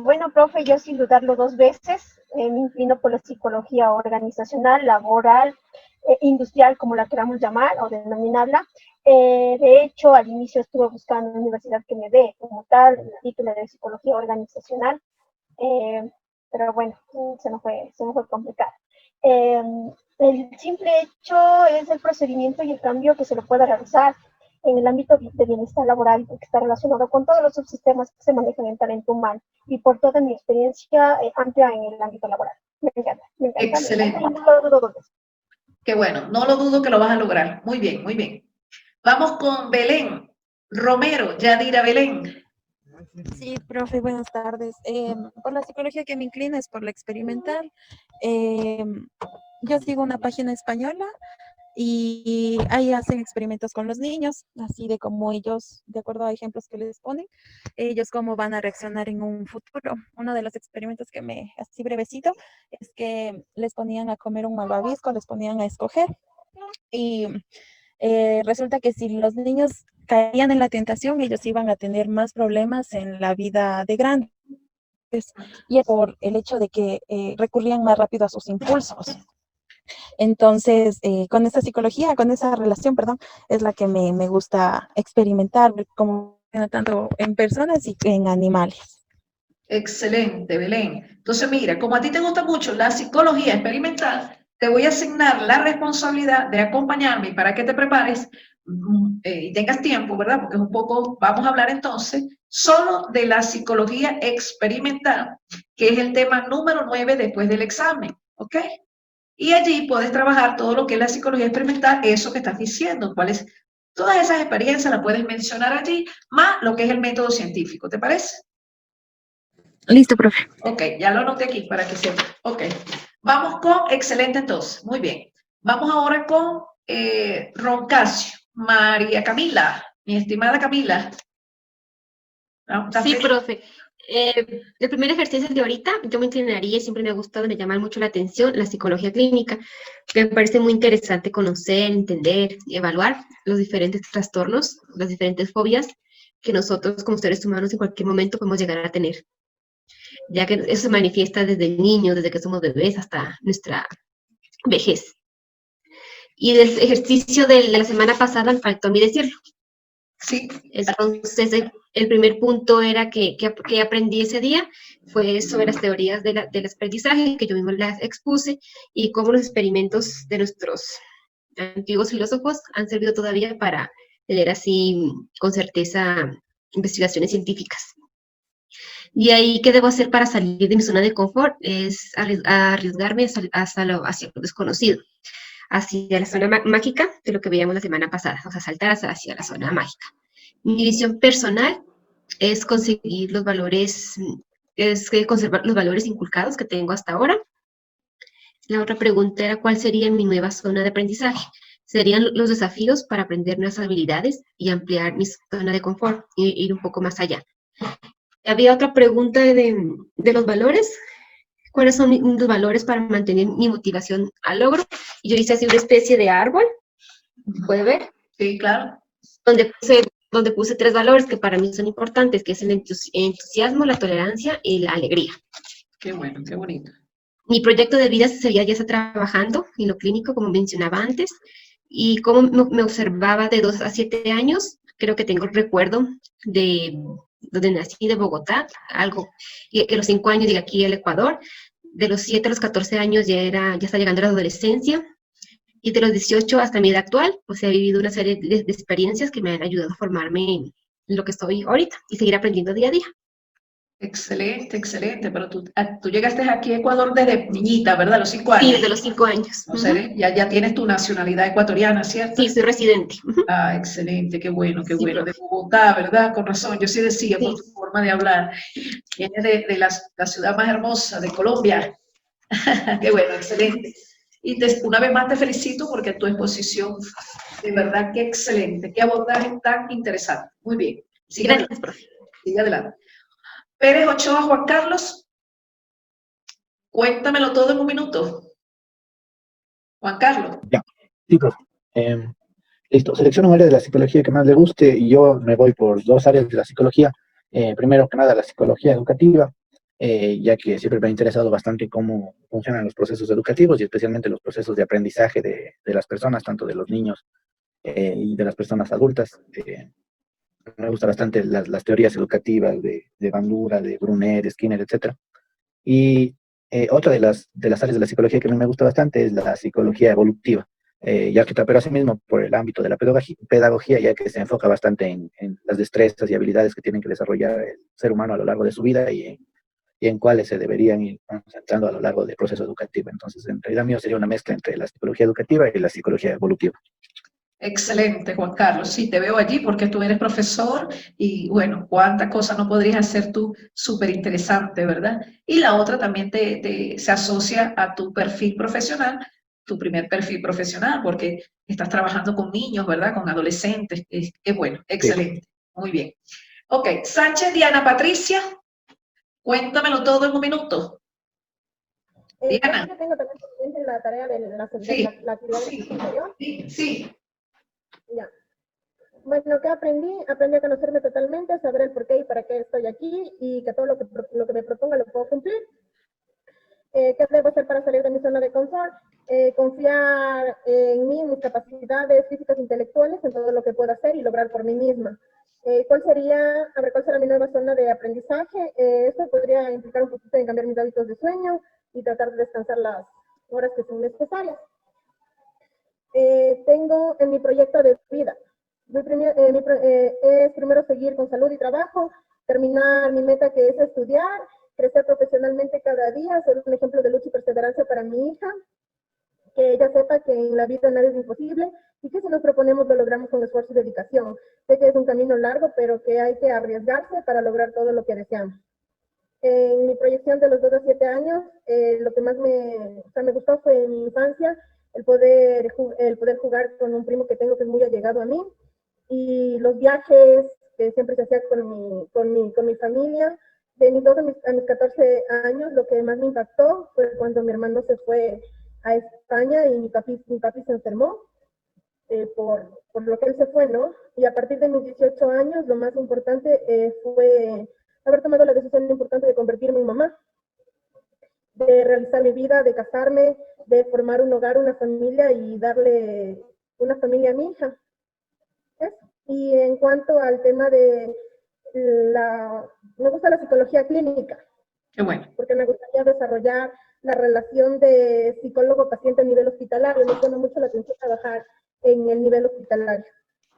E: Bueno, profe, yo sin dudarlo 2 veces me inclino por la psicología organizacional, laboral, industrial, como la queramos llamar o denominarla. De hecho, al inicio estuve buscando una universidad que me dé como tal el título de psicología organizacional, pero bueno, se me fue complicado. El simple hecho es el procedimiento y el cambio que se le pueda realizar en el ámbito de bienestar laboral, que está relacionado con todos los subsistemas que se manejan en talento humano y por toda mi experiencia amplia en el ámbito laboral. Me encanta.
A: Excelente.
E: Me encanta, no lo dudo.
A: Qué bueno, no lo dudo que lo vas a lograr. Muy bien, muy bien. Vamos con Belén Romero, Yadira Belén.
K: Sí, profe, buenas tardes. Por la psicología que me inclina es por la experimental. Yo sigo una página española y ahí hacen experimentos con los niños, así de cómo ellos, de acuerdo a ejemplos que les ponen, ellos cómo van a reaccionar en un futuro. Uno de los experimentos que así brevecito, es que les ponían a comer un malvavisco, les ponían a escoger. Y resulta que si los niños caían en la tentación, ellos iban a tener más problemas en la vida de grandes. Y es por el hecho de que recurrían más rápido a sus impulsos. Entonces, con esa psicología, con esa relación, perdón, es la que me gusta experimentar, como tanto en personas y en animales.
A: Excelente, Belén. Entonces, mira, como a ti te gusta mucho la psicología experimental, te voy a asignar la responsabilidad de acompañarme y para que te prepares y tengas tiempo, ¿verdad? Porque es un poco, vamos a hablar entonces solo de la psicología experimental, que es el tema número 9 después del examen, ¿ok? Y allí puedes trabajar todo lo que es la psicología experimental, eso que estás diciendo, cuáles, todas esas experiencias las puedes mencionar allí, más lo que es el método científico, ¿te parece?
K: Listo, profe.
A: Ok, ya lo anoté aquí para que sepa. Ok, vamos con, excelente entonces, muy bien. Vamos ahora con Roncasio, María Camila, mi estimada Camila.
G: Sí, profe. El primer ejercicio de ahorita, yo me inclinaría, siempre me ha gustado, me llama mucho la atención la psicología clínica. Me parece muy interesante conocer, entender y evaluar los diferentes trastornos, las diferentes fobias que nosotros como seres humanos en cualquier momento podemos llegar a tener, ya que eso se manifiesta desde niños, desde que somos bebés hasta nuestra vejez. Y del ejercicio de la semana pasada me faltó a mí decirlo.
A: Sí.
G: Entonces, el primer punto era que aprendí ese día fue sobre las teorías del aprendizaje, que yo mismo las expuse, y cómo los experimentos de nuestros antiguos filósofos han servido todavía para tener así, con certeza, investigaciones científicas. Y ahí, ¿qué debo hacer para salir de mi zona de confort? Es arriesgarme hacia lo desconocido, hacia la zona mágica de lo que veíamos la semana pasada, o sea, saltar hacia la zona mágica. Mi visión personal es conseguir los valores, conservar los valores inculcados que tengo hasta ahora. La otra pregunta era, ¿cuál sería mi nueva zona de aprendizaje? Serían los desafíos para aprender nuevas habilidades y ampliar mi zona de confort, e ir un poco más allá. Había otra pregunta de los valores. ¿Cuáles son los valores para mantener mi motivación al logro? Y yo hice así una especie de árbol, ¿puede ver?
A: Sí, claro.
G: Donde puse 3 valores que para mí son importantes, que es el entusiasmo, la tolerancia y la alegría.
A: Qué bueno, qué bonito.
G: Mi proyecto de vida ya está trabajando en lo clínico, como mencionaba antes, y como me observaba de 2 a 7 años, creo que tengo el recuerdo de donde nací, de Bogotá, algo, y que a los 5 años llegué aquí al Ecuador, de los 7 a los 14 años ya está llegando a la adolescencia, y de los 18 hasta mi edad actual, pues he vivido una serie de experiencias que me han ayudado a formarme en lo que estoy ahorita y seguir aprendiendo día a día.
A: Excelente, excelente. Pero tú llegaste aquí a Ecuador desde niñita, ¿verdad? A los 5 años.
G: Sí, desde los 5 años.
A: O sea, ya tienes tu nacionalidad ecuatoriana, ¿cierto?
G: Sí, soy residente.
A: Ah, excelente, qué bueno, qué bueno. De Bogotá, ¿verdad? Con razón, yo sí decía por tu forma de hablar. Vienes de la ciudad más hermosa de Colombia. Qué bueno, excelente. Y una vez más te felicito porque tu exposición, de verdad, qué excelente, qué abordaje tan interesante. Muy bien.
G: Gracias, profe.
A: Sigue adelante. Pérez Ochoa Juan Carlos, cuéntamelo todo en un minuto. Juan Carlos.
C: Ya, sí, profe. Listo, selecciona un área de la psicología que más le guste y yo me voy por dos áreas de la psicología. Primero que nada, la psicología educativa, ya que siempre me ha interesado bastante cómo funcionan los procesos educativos y especialmente los procesos de aprendizaje de las personas, tanto de los niños y de las personas adultas. Me gustan bastante las teorías educativas de Bandura, de Brunet, de Skinner, etc. Y otra de las áreas de la psicología que a mí me gusta bastante es la psicología evolutiva, ya que, pero asimismo por el ámbito de la pedagogía, ya que se enfoca bastante en las destrezas y habilidades que tienen que desarrollar el ser humano a lo largo de su vida y en cuáles se deberían ir concentrando a lo largo del proceso educativo. Entonces, en realidad mío sería una mezcla entre la psicología educativa y la psicología evolutiva.
A: Excelente, Juan Carlos. Sí, te veo allí porque tú eres profesor y, bueno, cuántas cosas no podrías hacer tú súper interesante, ¿verdad? Y la otra también se asocia a tu perfil profesional, tu primer perfil profesional, porque estás trabajando con niños, ¿verdad? Con adolescentes. Es bueno, excelente. Muy bien. Ok, Sánchez Diana Patricia, cuéntamelo todo en un minuto. Diana.
E: Yo tengo también pendiente la tarea de la actividad superior.
A: Sí.
E: Ya. Bueno, ¿qué aprendí? Aprendí a conocerme totalmente, a saber el por qué y para qué estoy aquí y que todo lo que me proponga lo puedo cumplir. ¿Qué debo hacer para salir de mi zona de confort? Confiar en mí, en mis capacidades físicas e intelectuales, en todo lo que puedo hacer y lograr por mí misma. ¿Cuál será mi nueva zona de aprendizaje? Esto podría implicar un poquito en cambiar mis hábitos de sueño y tratar de descansar las horas que son necesarias. Tengo en mi proyecto de vida. Es primero seguir con salud y trabajo, terminar mi meta que es estudiar, crecer profesionalmente cada día, ser un ejemplo de lucha y perseverancia para mi hija, que ella sepa que en la vida nada es imposible y que si nos proponemos lo logramos con esfuerzo y dedicación. Sé que es un camino largo, pero que hay que arriesgarse para lograr todo lo que deseamos. En mi proyección de los 2 a 7 años, lo que más me gustó fue en mi infancia, el poder jugar con un primo que tengo que es muy allegado a mí, y los viajes que siempre se hacía con mi familia. De mis 2 a mis 14 años, lo que más me impactó fue cuando mi hermano se fue a España y mi papi se enfermó por lo que él se fue, ¿no? Y a partir de mis 18 años, lo más importante fue haber tomado la decisión importante de convertirme en mamá, de realizar mi vida, de casarme, de formar un hogar, una familia y darle una familia a mi hija. ¿Es? Y en cuanto al tema de me gusta la psicología clínica.
A: Qué bueno.
E: Porque me gustaría desarrollar la relación de psicólogo-paciente a nivel hospitalario. Me llama mucho la atención trabajar en el nivel hospitalario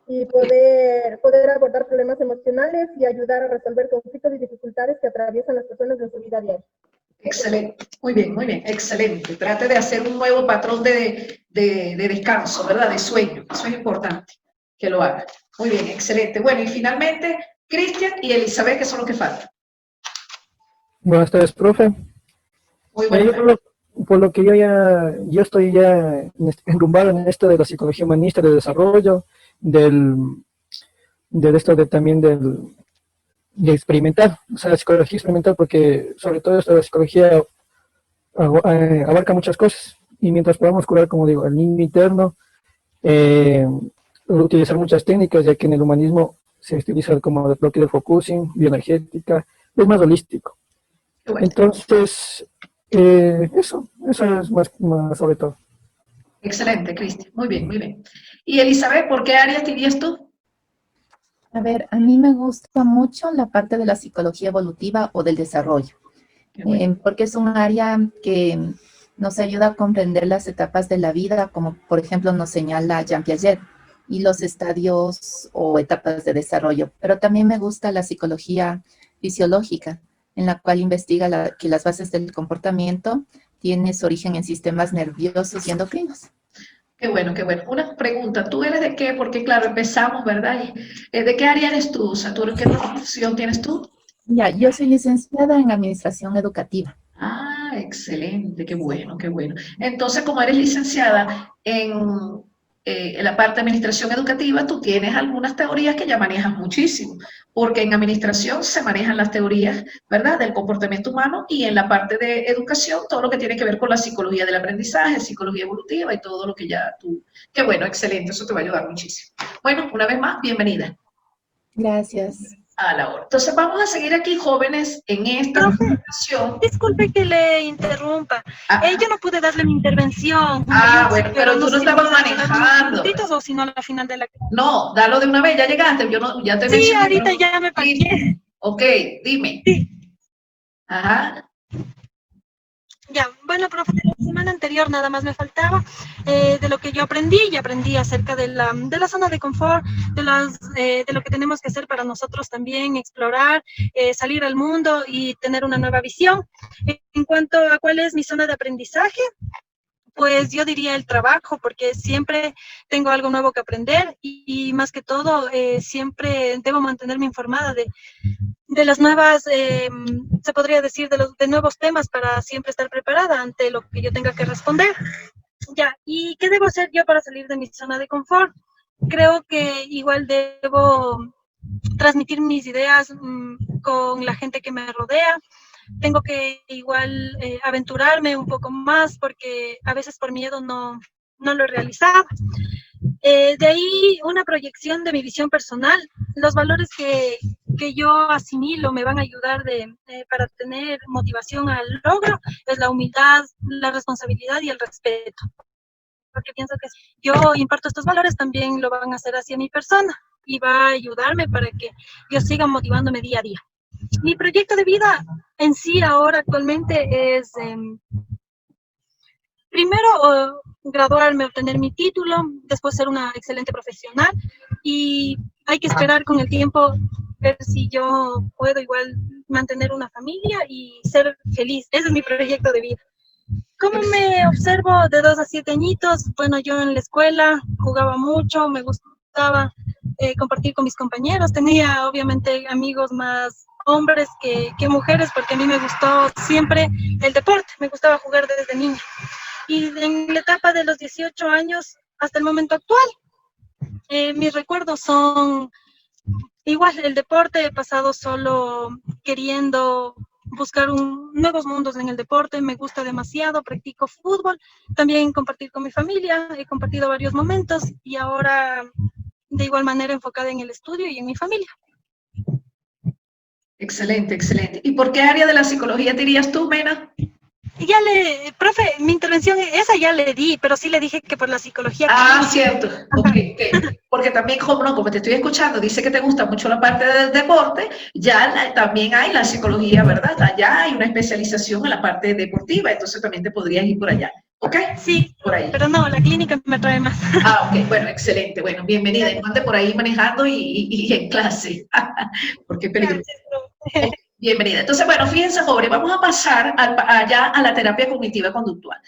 E: y poder abordar problemas emocionales y ayudar a resolver conflictos y dificultades que atraviesan las personas en su vida diaria.
A: Excelente, muy bien, excelente. Trate de hacer un nuevo patrón de descanso, ¿verdad? De sueño, eso es importante, que lo haga. Muy bien, excelente. Bueno, y finalmente, Cristian y Elizabeth, que son los que faltan.
C: Buenas tardes, profe.
A: Muy buenas.
C: Por lo que yo estoy ya enrumbado en esto de la psicología humanista, de desarrollo, también de experimental, o sea, la psicología experimental, porque sobre todo esto de la psicología abarca muchas cosas, y mientras podamos curar, como digo, el niño interno, utilizar muchas técnicas, ya que en el humanismo se utiliza como el bloque del focusing, bioenergética, es más holístico. Bueno. Entonces, eso es más sobre todo.
A: Excelente, Cristian, muy bien. Y Elizabeth, ¿por qué áreas dirías tú?
B: A ver, a mí me gusta mucho la parte de la psicología evolutiva o del desarrollo, porque es un área que nos ayuda a comprender las etapas de la vida, como por ejemplo nos señala Jean Piaget, y los estadios o etapas de desarrollo. Pero también me gusta la psicología fisiológica, en la cual investiga que las bases del comportamiento tienen su origen en sistemas nerviosos y endocrinos.
A: Qué bueno. Una pregunta, ¿tú eres de qué? Porque claro, empezamos, ¿verdad? ¿De qué área eres tú? O sea, ¿qué profesión tienes tú?
B: Ya, yo soy licenciada en Administración Educativa.
A: Ah, excelente, qué bueno. Entonces, como eres licenciada en en la parte de administración educativa, tú tienes algunas teorías que ya manejas muchísimo, porque en administración se manejan las teorías, ¿verdad?, del comportamiento humano, y en la parte de educación, todo lo que tiene que ver con la psicología del aprendizaje, psicología evolutiva y todo lo que ya tú... Qué bueno, excelente, eso te va a ayudar muchísimo. Bueno, una vez más, bienvenida.
B: Gracias.
A: A la hora. Entonces vamos a seguir aquí, jóvenes, en esta presentación.
D: Disculpe que le interrumpa. Yo no pude darle mi intervención.
A: Bueno, pero tú no estabas manejando.
D: O si no, a la final de la...
A: No, dalo de una vez, ya llegaste. Yo no, ya te
D: Sí,
A: mencioné,
D: ahorita
A: ¿no?
D: ya me parqué.
A: Ok, dime.
D: Sí.
A: Ajá.
D: Ya, bueno, profe, de la semana anterior nada más me faltaba de lo que yo aprendí, y aprendí acerca de la zona de confort, de lo que tenemos que hacer para nosotros también, explorar, salir al mundo y tener una nueva visión. En cuanto a cuál es mi zona de aprendizaje, pues yo diría el trabajo, porque siempre tengo algo nuevo que aprender y más que todo siempre debo mantenerme informada de las nuevas, se podría decir, de nuevos temas para siempre estar preparada ante lo que yo tenga que responder. Ya, ¿y qué debo hacer yo para salir de mi zona de confort? Creo que igual debo transmitir mis ideas con la gente que me rodea. Tengo que igual aventurarme un poco más, porque a veces por miedo no lo he realizado. De ahí una proyección de mi visión personal. Los valores que yo asimilo me van a ayudar para tener motivación al logro, es la humildad, la responsabilidad y el respeto. Porque pienso que si yo imparto estos valores, también lo van a hacer hacia mi persona y va a ayudarme para que yo siga motivándome día a día. Mi proyecto de vida en sí ahora actualmente es primero graduarme, obtener mi título, después ser una excelente profesional, y hay que esperar con el tiempo ver si yo puedo igual mantener una familia y ser feliz. Ese es mi proyecto de vida. ¿Cómo me observo de 2 a 7 añitos? Bueno, yo en la escuela jugaba mucho, me gustaba compartir con mis compañeros, tenía obviamente amigos más hombres que mujeres, porque a mí me gustó siempre el deporte, me gustaba jugar desde niña. Y en la etapa de los 18 años hasta el momento actual, mis recuerdos son igual el deporte. He pasado solo queriendo buscar nuevos mundos en el deporte, me gusta demasiado, practico fútbol, también compartir con mi familia, he compartido varios momentos y ahora de igual manera enfocada en el estudio y en mi familia.
A: Excelente, excelente. ¿Y por qué área de la psicología te irías tú, Mena?
D: Profe, mi intervención, esa ya le di, pero sí le dije que por la psicología.
A: Cierto. Okay. Porque también, como te estoy escuchando, dice que te gusta mucho la parte del deporte, ya también hay la psicología, ¿verdad? Allá hay una especialización en la parte deportiva, entonces también te podrías ir por allá. ¿Ok?
D: Sí, por ahí. Pero no, la clínica me trae más.
A: Ok, bueno, excelente. Bueno, bienvenida. Ande por ahí manejando y en clase, porque es peligroso. Bienvenida. Entonces, bueno, fíjense, jóvenes, vamos a pasar allá a la terapia cognitiva conductual.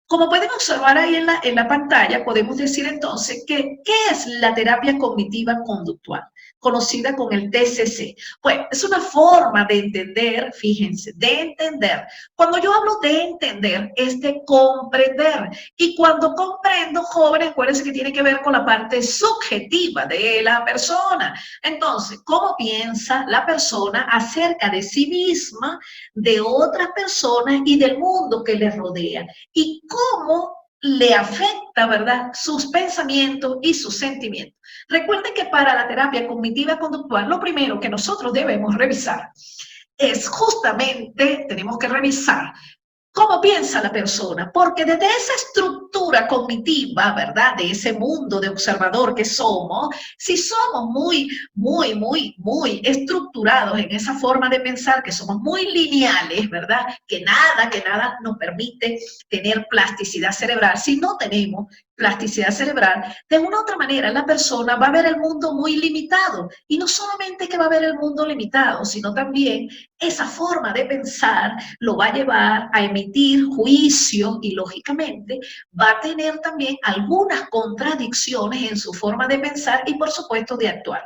A: Como pueden observar ahí en la pantalla, podemos decir entonces que ¿qué es la terapia cognitiva conductual? Conocida con el TCC. Bueno, es una forma de entender, fíjense, de entender. Cuando yo hablo de entender, es de comprender. Y cuando comprendo, jóvenes, acuérdense que tiene que ver con la parte subjetiva de la persona. Entonces, ¿cómo piensa la persona acerca de sí misma, de otras personas y del mundo que les rodea? Y cómo le afecta, ¿verdad?, sus pensamientos y sus sentimientos. Recuerden que para la terapia cognitiva conductual, lo primero que nosotros debemos revisar es justamente, tenemos que revisar cómo piensa la persona, porque desde esa estructura cognitiva, ¿verdad?, de ese mundo de observador que somos, si somos muy estructurados en esa forma de pensar, que somos muy lineales, ¿verdad?, que nada nos permite tener plasticidad cerebral. Si no tenemos plasticidad cerebral, de una u otra manera la persona va a ver el mundo muy limitado, y no solamente que va a ver el mundo limitado, sino también esa forma de pensar lo va a llevar a emitir juicio y lógicamente va a tener también algunas contradicciones en su forma de pensar y por supuesto de actuar.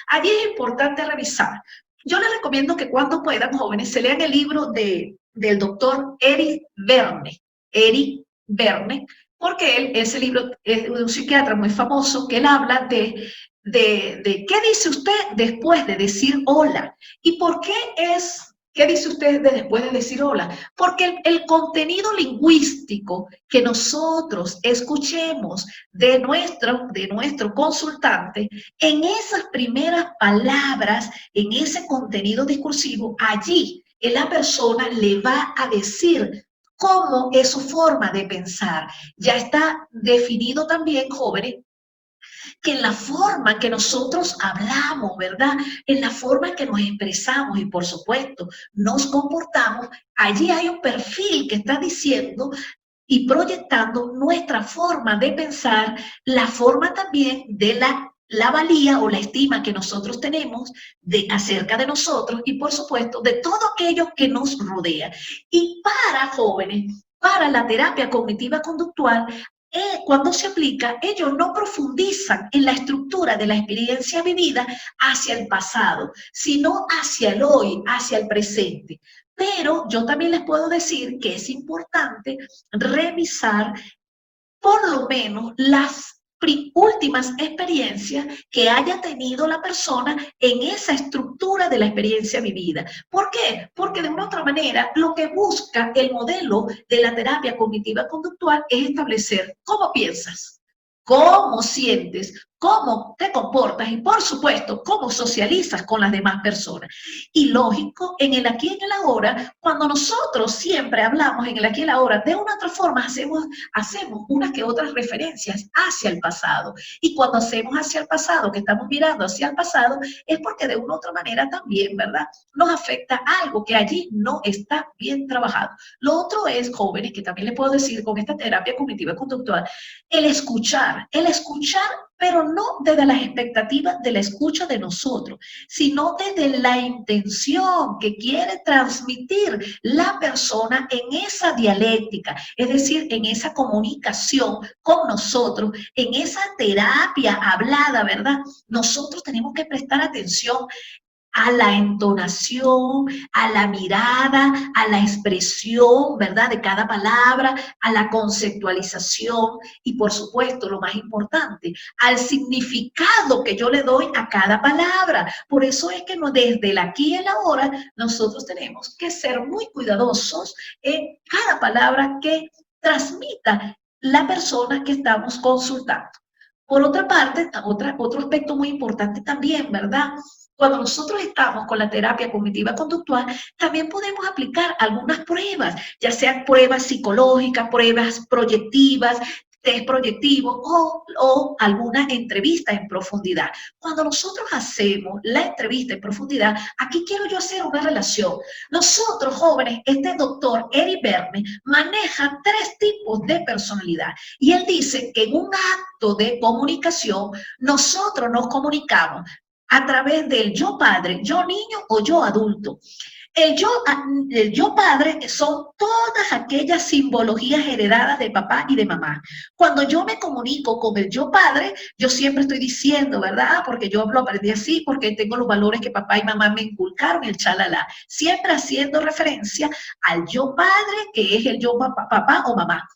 A: Allí es importante revisar. Yo les recomiendo que cuando puedan, jóvenes, se lean el libro del doctor Eric Berne. Eric Berne, Porque ese libro es de un psiquiatra muy famoso que él habla de qué dice usted después de decir hola. ¿Y por qué qué dice usted después de decir hola? Porque el contenido lingüístico que nosotros escuchemos de nuestro consultante, en esas primeras palabras, en ese contenido discursivo, allí la persona le va a decir cómo es su forma de pensar. Ya está definido también, jóvenes, que en la forma en que nosotros hablamos, ¿verdad? En la forma en que nos expresamos y, por supuesto, nos comportamos, allí hay un perfil que está diciendo y proyectando nuestra forma de pensar, la forma también de la valía o la estima que nosotros tenemos acerca de nosotros y, por supuesto, de todo aquello que nos rodea. Y para jóvenes, para la terapia cognitiva conductual, cuando se aplica, ellos no profundizan en la estructura de la experiencia vivida hacia el pasado, sino hacia el hoy, hacia el presente. Pero yo también les puedo decir que es importante revisar por lo menos las últimas experiencias que haya tenido la persona en esa estructura de la experiencia vivida. ¿Por qué? Porque de una u otra manera lo que busca el modelo de la terapia cognitiva conductual es establecer cómo piensas, cómo sientes, cómo te comportas y, por supuesto, cómo socializas con las demás personas. Y lógico, en el aquí y en el ahora, cuando nosotros siempre hablamos en el aquí y el ahora, de una u otra forma hacemos unas que otras referencias hacia el pasado. Y cuando hacemos hacia el pasado, que estamos mirando hacia el pasado, es porque de una u otra manera también, ¿verdad?, nos afecta algo que allí no está bien trabajado. Lo otro es, jóvenes, que también les puedo decir con esta terapia cognitiva conductual, el escuchar, pero no desde las expectativas de la escucha de nosotros, sino desde la intención que quiere transmitir la persona en esa dialéctica, es decir, en esa comunicación con nosotros, en esa terapia hablada, ¿verdad? Nosotros tenemos que prestar atención a la entonación, a la mirada, a la expresión, ¿verdad?, de cada palabra, a la conceptualización y, por supuesto, lo más importante, al significado que yo le doy a cada palabra. Por eso es que desde el aquí y el ahora nosotros tenemos que ser muy cuidadosos en cada palabra que transmita la persona que estamos consultando. Por otra parte, otro aspecto muy importante también, ¿verdad?, cuando nosotros estamos con la terapia cognitiva conductual, también podemos aplicar algunas pruebas, ya sean pruebas psicológicas, pruebas proyectivas, test proyectivos o alguna entrevista en profundidad. Cuando nosotros hacemos la entrevista en profundidad, aquí quiero yo hacer una relación. Nosotros, jóvenes, este doctor Eric Berne maneja 3 tipos de personalidad y él dice que en un acto de comunicación nosotros nos comunicamos a través del yo padre, yo niño o yo adulto. El yo padre son todas aquellas simbologías heredadas de papá y de mamá. Cuando yo me comunico con el yo padre, yo siempre estoy diciendo, ¿verdad?, porque yo lo aprendí así, porque tengo los valores que papá y mamá me inculcaron, el chalala. Siempre haciendo referencia al yo padre, que es el yo papá o mamá.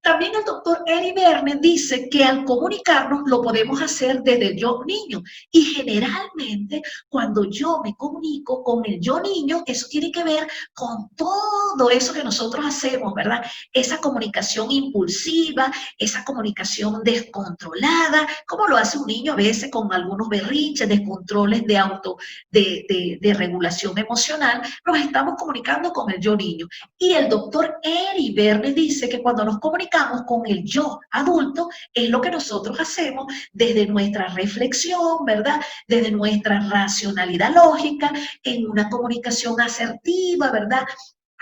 A: También el doctor Eric Berne dice que al comunicarnos lo podemos hacer desde el yo niño. Y generalmente cuando yo me comunico con el yo niño, eso tiene que ver con todo eso que nosotros hacemos, ¿verdad? Esa comunicación impulsiva, esa comunicación descontrolada, como lo hace un niño a veces con algunos berrinches, descontroles de regulación emocional, nos estamos comunicando con el yo niño. Y el doctor Eric Berne dice que cuando nos comunicamos con el yo adulto, es lo que nosotros hacemos desde nuestra reflexión, ¿verdad?, desde nuestra racionalidad lógica, en una comunicación asertiva, ¿verdad?,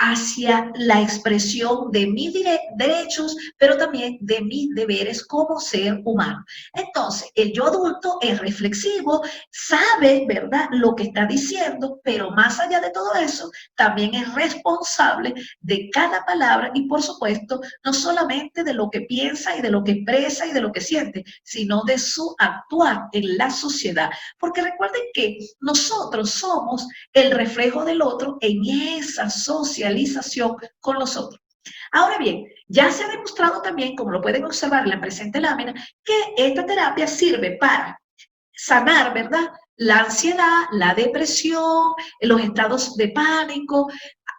A: hacia la expresión de mis derechos, pero también de mis deberes como ser humano. Entonces, el yo adulto es reflexivo, sabe, ¿verdad?, lo que está diciendo, pero más allá de todo eso, también es responsable de cada palabra y, por supuesto, no solamente de lo que piensa y de lo que expresa y de lo que siente, sino de su actuar en la sociedad. Porque recuerden que nosotros somos el reflejo del otro en esa sociedad con los otros. Ahora bien, ya se ha demostrado también, como lo pueden observar en la presente lámina, que esta terapia sirve para sanar, ¿verdad? La ansiedad, la depresión, los estados de pánico,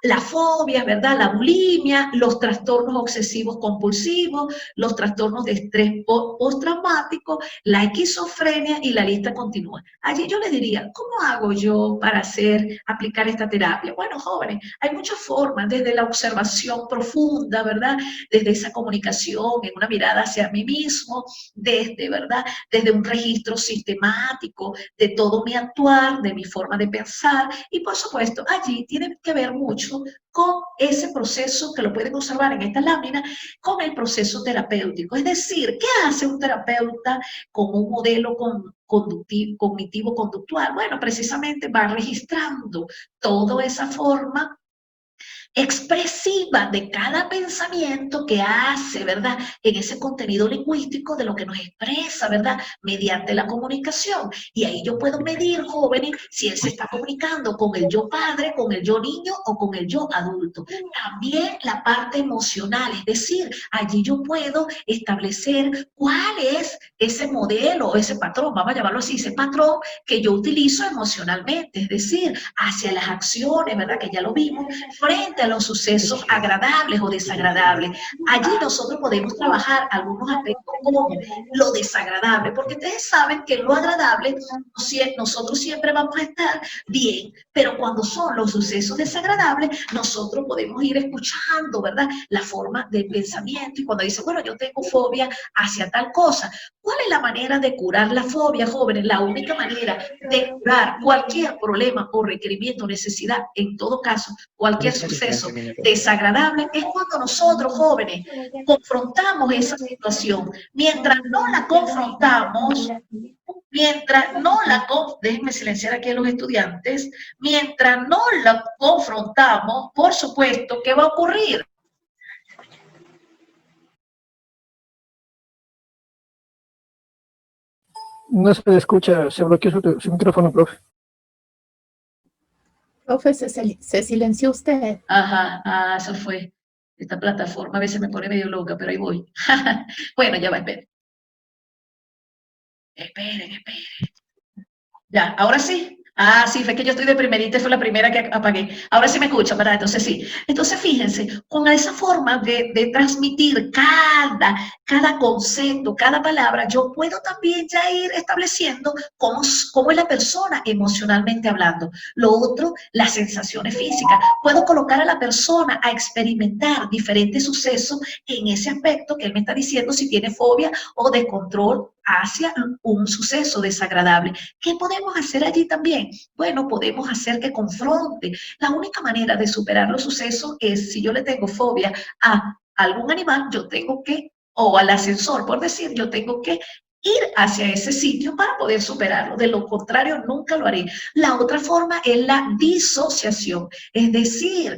A: las fobias, ¿verdad? La bulimia, los trastornos obsesivos compulsivos, los trastornos de estrés postraumático, la esquizofrenia y la lista continúa. Allí yo les diría, ¿cómo hago yo para aplicar esta terapia? Bueno, jóvenes, hay muchas formas, desde la observación profunda, ¿verdad? Desde esa comunicación, en una mirada hacia mí mismo, desde, ¿verdad? Desde un registro sistemático de todo mi actuar, de mi forma de pensar, y por supuesto, allí tiene que ver mucho con ese proceso que lo pueden observar en esta lámina, con el proceso terapéutico. Es decir, ¿qué hace un terapeuta con un modelo cognitivo-conductual? Bueno, precisamente va registrando toda esa forma expresiva de cada pensamiento que hace, ¿verdad? En ese contenido lingüístico de lo que nos expresa, ¿verdad? Mediante la comunicación. Y ahí yo puedo medir, jóvenes, si él se está comunicando con el yo padre, con el yo niño o con el yo adulto. También la parte emocional, es decir, allí yo puedo establecer cuál es ese modelo, ese patrón, vamos a llamarlo así, ese patrón que yo utilizo emocionalmente, es decir, hacia las acciones, ¿verdad? Que ya lo vimos, frente a los sucesos agradables o desagradables. Allí nosotros podemos trabajar algunos aspectos como lo desagradable, porque ustedes saben que lo agradable nosotros siempre vamos a estar bien, pero cuando son los sucesos desagradables, nosotros podemos ir escuchando, ¿verdad? La forma de pensamiento, y cuando dice, bueno, yo tengo fobia hacia tal cosa, ¿cuál es la manera de curar la fobia, jóvenes? La única manera de curar cualquier problema o requerimiento o necesidad, en todo caso, cualquier suceso desagradable, es cuando nosotros, jóvenes, confrontamos esa situación. Mientras no la confrontamos, déjenme silenciar aquí a los estudiantes, mientras no la confrontamos, por supuesto, ¿qué va a ocurrir?
C: No se le escucha, se bloqueó su micrófono, profe.
B: Profe, se silenció usted.
A: Ajá, eso fue. Esta plataforma a veces me pone medio loca, pero ahí voy. Bueno, ya va, esperen. Esperen. Ya, ahora sí. Ah, sí, fue que yo estoy de primerita, fue la primera que apagué. Ahora sí me escuchan, ¿verdad? Entonces sí. Entonces fíjense, con esa forma de transmitir cada concepto, cada palabra, yo puedo también ya ir estableciendo cómo es la persona emocionalmente hablando. Lo otro, las sensaciones físicas. Puedo colocar a la persona a experimentar diferentes sucesos en ese aspecto que él me está diciendo si tiene fobia o descontrol hacia un suceso desagradable. ¿Qué podemos hacer allí también? Bueno, podemos hacer que confronte. La única manera de superar los sucesos es, si yo le tengo fobia a algún animal, yo tengo que, o al ascensor, por decir, yo tengo que ir hacia ese sitio para poder superarlo. De lo contrario, nunca lo haré. La otra forma es la disociación. Es decir,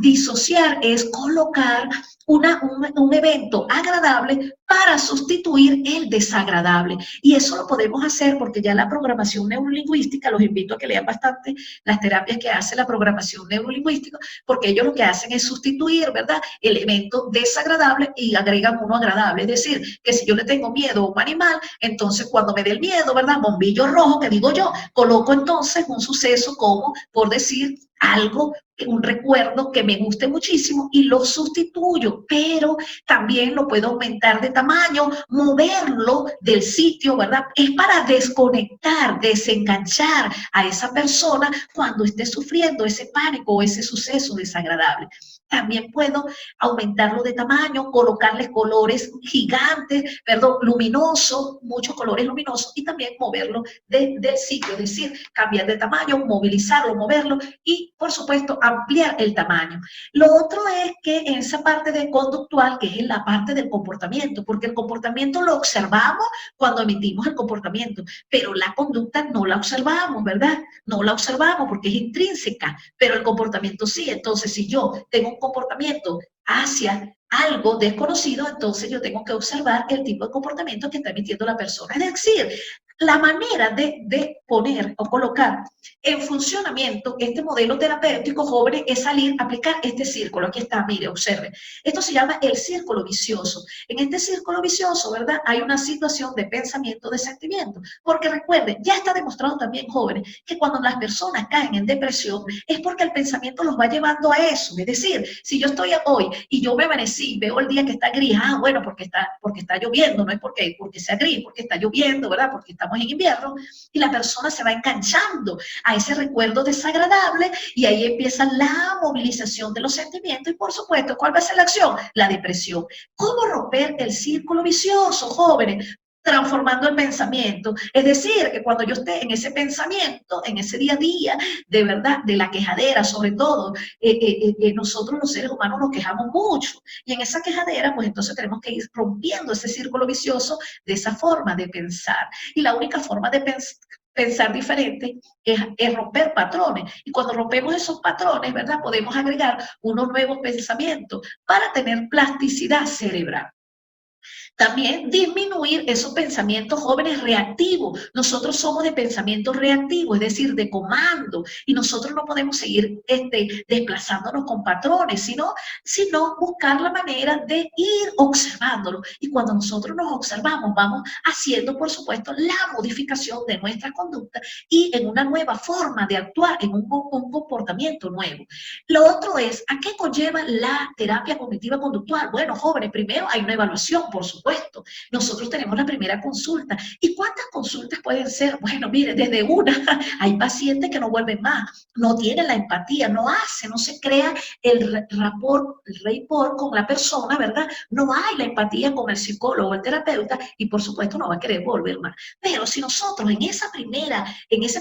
A: disociar es colocar un evento agradable para sustituir el desagradable. Y eso lo podemos hacer porque ya la programación neurolingüística, los invito a que lean bastante las terapias que hace la programación neurolingüística, porque ellos lo que hacen es sustituir, ¿verdad?, el evento desagradable y agregan uno agradable. Es decir, que si yo le tengo miedo a un animal, entonces cuando me dé el miedo, ¿verdad?, bombillo rojo, que digo yo, coloco entonces un suceso como, por decir, algo, un recuerdo que me guste muchísimo y lo sustituyo, pero también lo puedo aumentar de tamaño, moverlo del sitio, ¿verdad? Es para desconectar, desenganchar a esa persona cuando esté sufriendo ese pánico o ese suceso desagradable. También puedo aumentarlo de tamaño, colocarles colores gigantes, luminosos, muchos colores luminosos, y también moverlo del sitio, es decir, cambiar de tamaño, movilizarlo, moverlo y, por supuesto, ampliar el tamaño. Lo otro es que en esa parte de conductual, que es en la parte del comportamiento, porque el comportamiento lo observamos cuando emitimos el comportamiento, pero la conducta no la observamos, ¿verdad? No la observamos porque es intrínseca, pero el comportamiento sí. Entonces, si yo tengo un comportamiento hacia algo desconocido, entonces yo tengo que observar el tipo de comportamiento que está emitiendo la persona. Es decir, La manera de poner o colocar en funcionamiento este modelo terapéutico, jóvenes, es salir a aplicar este círculo. Aquí está, mire, observe. Esto se llama el círculo vicioso. En este círculo vicioso, ¿verdad? Hay una situación de pensamiento, de sentimiento. Porque recuerden, ya está demostrado también, jóvenes, que cuando las personas caen en depresión es porque el pensamiento los va llevando a eso. Es decir, si yo estoy hoy y yo me amanecí, veo el día que está gris, bueno, porque está lloviendo, no es porque sea gris, porque está lloviendo, ¿verdad? Porque estamos en invierno, y la persona se va enganchando a ese recuerdo desagradable y ahí empieza la movilización de los sentimientos y, por supuesto, ¿cuál va a ser la acción? La depresión. ¿Cómo romper el círculo vicioso, jóvenes? Transformando el pensamiento. Es decir, que cuando yo esté en ese pensamiento, en ese día a día, de verdad, de la quejadera, sobre todo, nosotros los seres humanos nos quejamos mucho. Y en esa quejadera, pues entonces tenemos que ir rompiendo ese círculo vicioso de esa forma de pensar. Y la única forma de pensar diferente es romper patrones. Y cuando rompemos esos patrones, ¿verdad? Podemos agregar unos nuevos pensamientos para tener plasticidad cerebral. También disminuir esos pensamientos, jóvenes, reactivos. Nosotros somos de pensamientos reactivos, es decir, de comando, y nosotros no podemos seguir desplazándonos con patrones, sino buscar la manera de ir observándolo. Y cuando nosotros nos observamos, vamos haciendo, por supuesto, la modificación de nuestra conducta y en una nueva forma de actuar, en un comportamiento nuevo. Lo otro es, ¿a qué conlleva la terapia cognitiva conductual? Bueno, jóvenes, primero hay una evaluación, por supuesto. Nosotros tenemos la primera consulta. ¿Y cuántas consultas pueden ser? Bueno, mire, desde una, hay pacientes que no vuelven más, no tienen la empatía, no se crea el rapport con la persona, ¿verdad? No hay la empatía con el psicólogo, el terapeuta, y por supuesto no va a querer volver más. Pero si nosotros en ese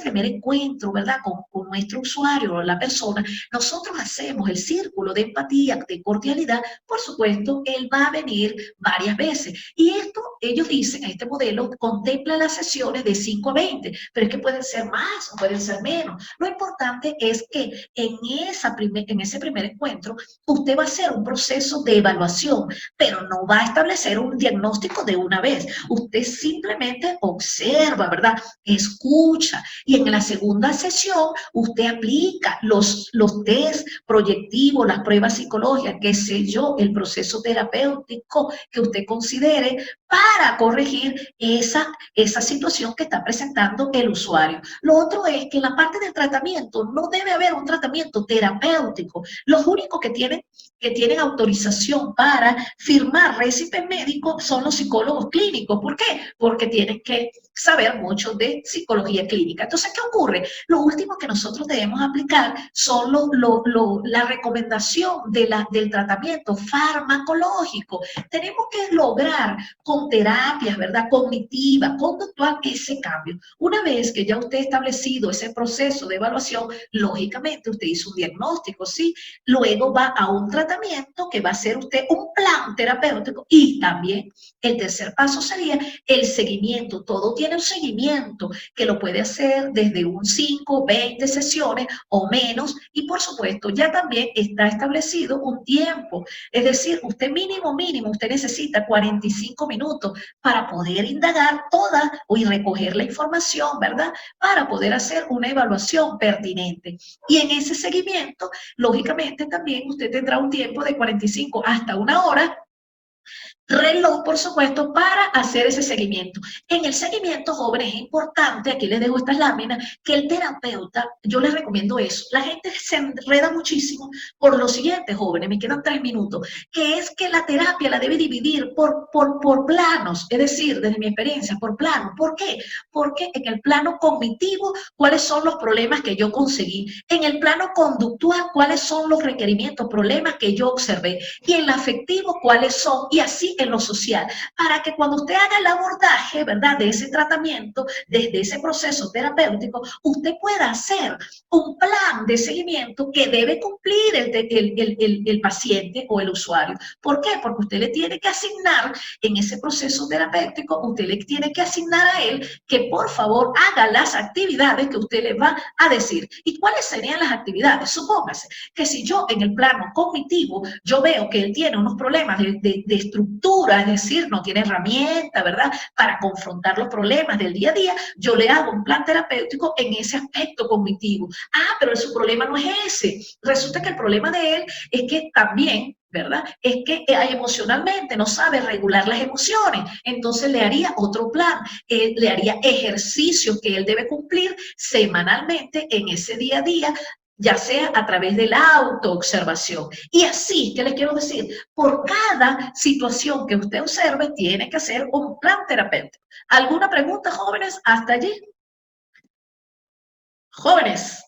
A: primer encuentro, ¿verdad? Con nuestro usuario, la persona, nosotros hacemos el círculo de empatía, de cordialidad, por supuesto, él va a venir varias veces. Y esto, ellos dicen, este modelo contempla las sesiones de 5 a 20, pero es que pueden ser más o pueden ser menos. Lo importante es que en ese primer encuentro usted va a hacer un proceso de evaluación, pero no va a establecer un diagnóstico de una vez. Usted simplemente observa, ¿verdad? Escucha, y en la segunda sesión usted aplica los test proyectivos, las pruebas psicológicas, qué sé yo, el proceso terapéutico que usted considere para corregir esa situación que está presentando el usuario. Lo otro es que en la parte del tratamiento no debe haber un tratamiento terapéutico. Los únicos que tienen autorización para firmar récipe médico son los psicólogos clínicos. ¿Por qué? Porque tienen que saber mucho de psicología clínica. Entonces, ¿qué ocurre? Lo último que nosotros debemos aplicar son la recomendación del tratamiento farmacológico. Tenemos que lograr con terapias, ¿verdad? Cognitiva, conductual, ese cambio. Una vez que ya usted ha establecido ese proceso de evaluación, lógicamente usted hizo un diagnóstico, ¿sí? Luego va a un tratamiento que va a ser usted un plan terapéutico y también el tercer paso sería el seguimiento. Todo tiene un seguimiento que lo puede hacer desde un 5, 20 sesiones o menos y por supuesto ya también está establecido un tiempo. Es decir, usted mínimo, usted necesita 45 minutos para poder indagar toda y recoger la información, ¿verdad? Para poder hacer una evaluación pertinente. Y en ese seguimiento, lógicamente también usted tendrá un tiempo de 45 hasta 1 hora, reloj, por supuesto, para hacer ese seguimiento. En el seguimiento, jóvenes, es importante, aquí les dejo estas láminas, que el terapeuta, yo les recomiendo eso. La gente se enreda muchísimo por lo siguiente, jóvenes, me quedan 3 minutos, que es que la terapia la debe dividir por planos, es decir, desde mi experiencia, por planos. ¿Por qué? Porque en el plano cognitivo, ¿cuáles son los problemas que yo conseguí? En el plano conductual, ¿cuáles son los requerimientos, problemas que yo observé? Y en el afectivo, ¿cuáles son? Y así en lo social, para que cuando usted haga el abordaje, ¿verdad?, de ese tratamiento, desde ese proceso terapéutico, usted pueda hacer un plan de seguimiento que debe cumplir el paciente o el usuario. ¿Por qué? Porque usted le tiene que asignar en ese proceso terapéutico, usted le tiene que asignar a él que por favor haga las actividades que usted le va a decir. ¿Y cuáles serían las actividades? Supóngase que si yo en el plano cognitivo, yo veo que él tiene unos problemas de estructura estructura, es decir, no tiene herramienta, ¿verdad?, para confrontar los problemas del día a día, yo le hago un plan terapéutico en ese aspecto cognitivo. Ah, pero su problema no es ese. Resulta que el problema de él es que también, ¿verdad?, es que emocionalmente no sabe regular las emociones. Entonces le haría otro plan, le haría ejercicios que él debe cumplir semanalmente en ese día a día, ya sea a través de la autoobservación. Y así, ¿qué les quiero decir? Por cada situación que usted observe, tiene que hacer un plan terapéutico. ¿Alguna pregunta, jóvenes, hasta allí? Jóvenes.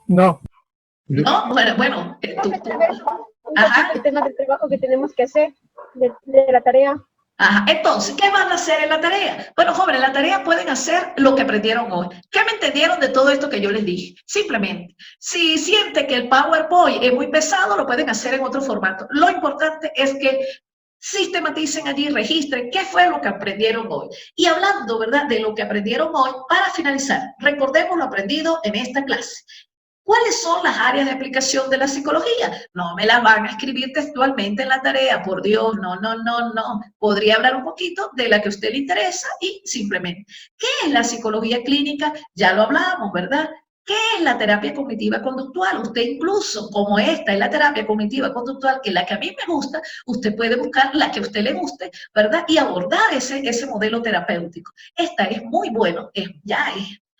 C: No.
A: No, bueno,
E: Ajá. El tema del trabajo que tenemos que hacer, de la tarea.
A: Ajá, entonces, ¿qué van a hacer en la tarea? Bueno, jóvenes, la tarea pueden hacer lo que aprendieron hoy. ¿Qué me entendieron de todo esto que yo les dije? Simplemente, si sienten que el PowerPoint es muy pesado, lo pueden hacer en otro formato. Lo importante es que sistematicen allí, registren qué fue lo que aprendieron hoy. Y hablando, ¿verdad?, de lo que aprendieron hoy, para finalizar, recordemos lo aprendido en esta clase. ¿Cuáles son las áreas de aplicación de la psicología? No me las van a escribir textualmente en la tarea, por Dios, no. Podría hablar un poquito de la que a usted le interesa y simplemente. ¿Qué es la psicología clínica? Ya lo hablamos, ¿verdad? ¿Qué es la terapia cognitiva conductual? Usted incluso, como esta es la terapia cognitiva conductual, que es la que a mí me gusta, usted puede buscar la que a usted le guste, ¿verdad? Y abordar ese modelo terapéutico. Esta es muy bueno,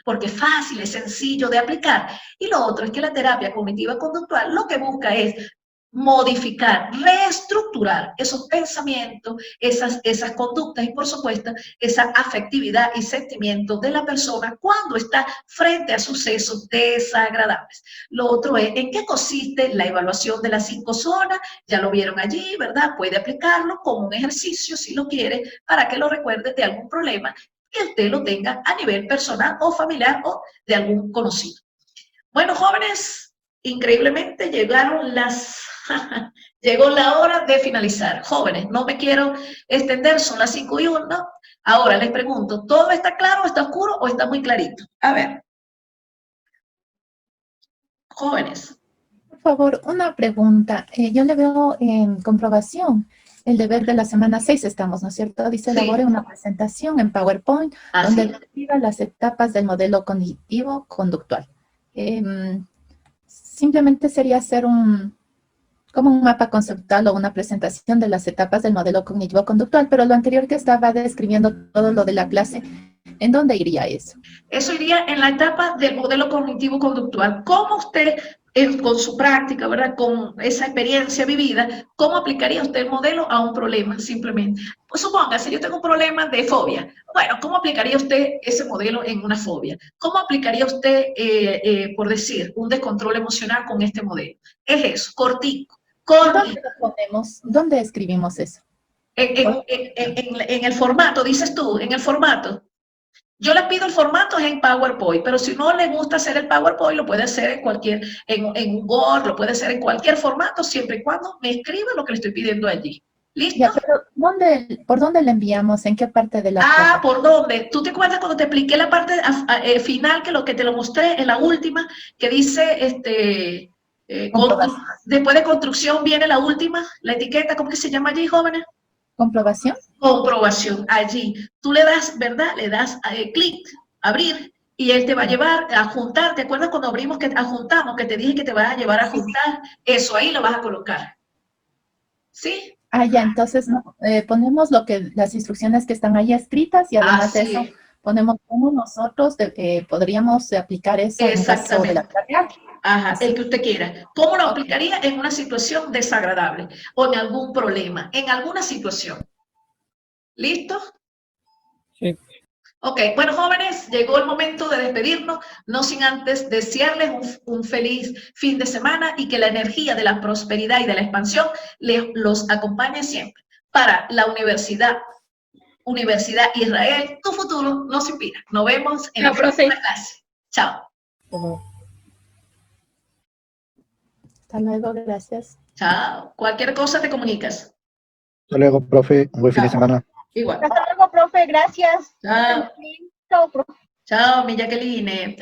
A: porque es fácil, es sencillo de aplicar. Y lo otro es que la terapia cognitiva conductual lo que busca es modificar, reestructurar esos pensamientos, esas conductas y, por supuesto, esa afectividad y sentimientos de la persona cuando está frente a sucesos desagradables. Lo otro es en qué consiste la evaluación de las 5 zonas, ya lo vieron allí, ¿verdad? Puede aplicarlo como un ejercicio si lo quiere para que lo recuerde de algún problema que usted lo tenga a nivel personal o familiar o de algún conocido. Bueno, jóvenes, increíblemente llegó la hora de finalizar. Jóvenes, no me quiero extender, son las 5:01. Ahora les pregunto, ¿todo está claro, está oscuro o está muy clarito? A ver. Jóvenes.
B: Por favor, una pregunta. Yo le veo en comprobación. El deber de la semana 6 estamos, ¿no es cierto? Dice, elabore una presentación en PowerPoint donde describa las etapas del modelo cognitivo conductual. Simplemente sería hacer como un mapa conceptual o una presentación de las etapas del modelo cognitivo conductual, pero lo anterior que estaba describiendo todo lo de la clase, ¿en dónde iría eso?
A: Eso iría en la etapa del modelo cognitivo conductual. ¿Cómo usted, con su práctica, ¿verdad?, con esa experiencia vivida, cómo aplicaría usted el modelo a un problema simplemente? Pues supóngase, yo tengo un problema de fobia. Bueno, ¿cómo aplicaría usted ese modelo en una fobia? ¿Cómo aplicaría usted, por decir, un descontrol emocional con este modelo? Es eso, cortico.
B: ¿Dónde lo ponemos? ¿Dónde escribimos eso?
A: En el formato, dices tú, en el formato. Yo le pido el formato en PowerPoint, pero si no le gusta hacer el PowerPoint, lo puede hacer en Word, lo puede hacer en cualquier formato, siempre y cuando me escriba lo que le estoy pidiendo allí. ¿Listo?
B: Ya, pero ¿por dónde le enviamos? ¿En qué parte de la
A: hoja? ¿Por dónde? ¿Tú te acuerdas cuando te expliqué la parte final, que te lo mostré en la última, que dice, después de construcción viene la última, la etiqueta, ¿cómo que se llama allí, jóvenes?
B: ¿Comprobación?
A: Comprobación, allí. Tú le das, ¿verdad? Le das clic, abrir, y él te va a llevar a juntar. ¿Te acuerdas cuando abrimos que adjuntamos, que te dije que te va a llevar a juntar? Eso ahí lo vas a colocar. ¿Sí?
B: Ya, entonces ponemos las instrucciones que están ahí escritas y además de eso ponemos cómo nosotros podríamos aplicar eso en caso de la tarea.
A: Ajá, el que usted quiera. ¿Cómo lo aplicaría en una situación desagradable o en algún problema, en alguna situación? ¿Listo?
C: Sí.
A: Ok, bueno, jóvenes, llegó el momento de despedirnos, no sin antes desearles un feliz fin de semana y que la energía de la prosperidad y de la expansión los acompañe siempre. Para la Universidad Israel, tu futuro nos inspira. Nos vemos en la próxima clase. Chao.
B: Hasta luego, gracias.
A: Chao. Cualquier cosa te comunicas.
C: Hasta luego, profe. Un buen fin de semana.
A: Igual.
E: Hasta luego, profe. Gracias.
A: Chao.
E: Chao, profe.
A: Chao, mi Jacqueline.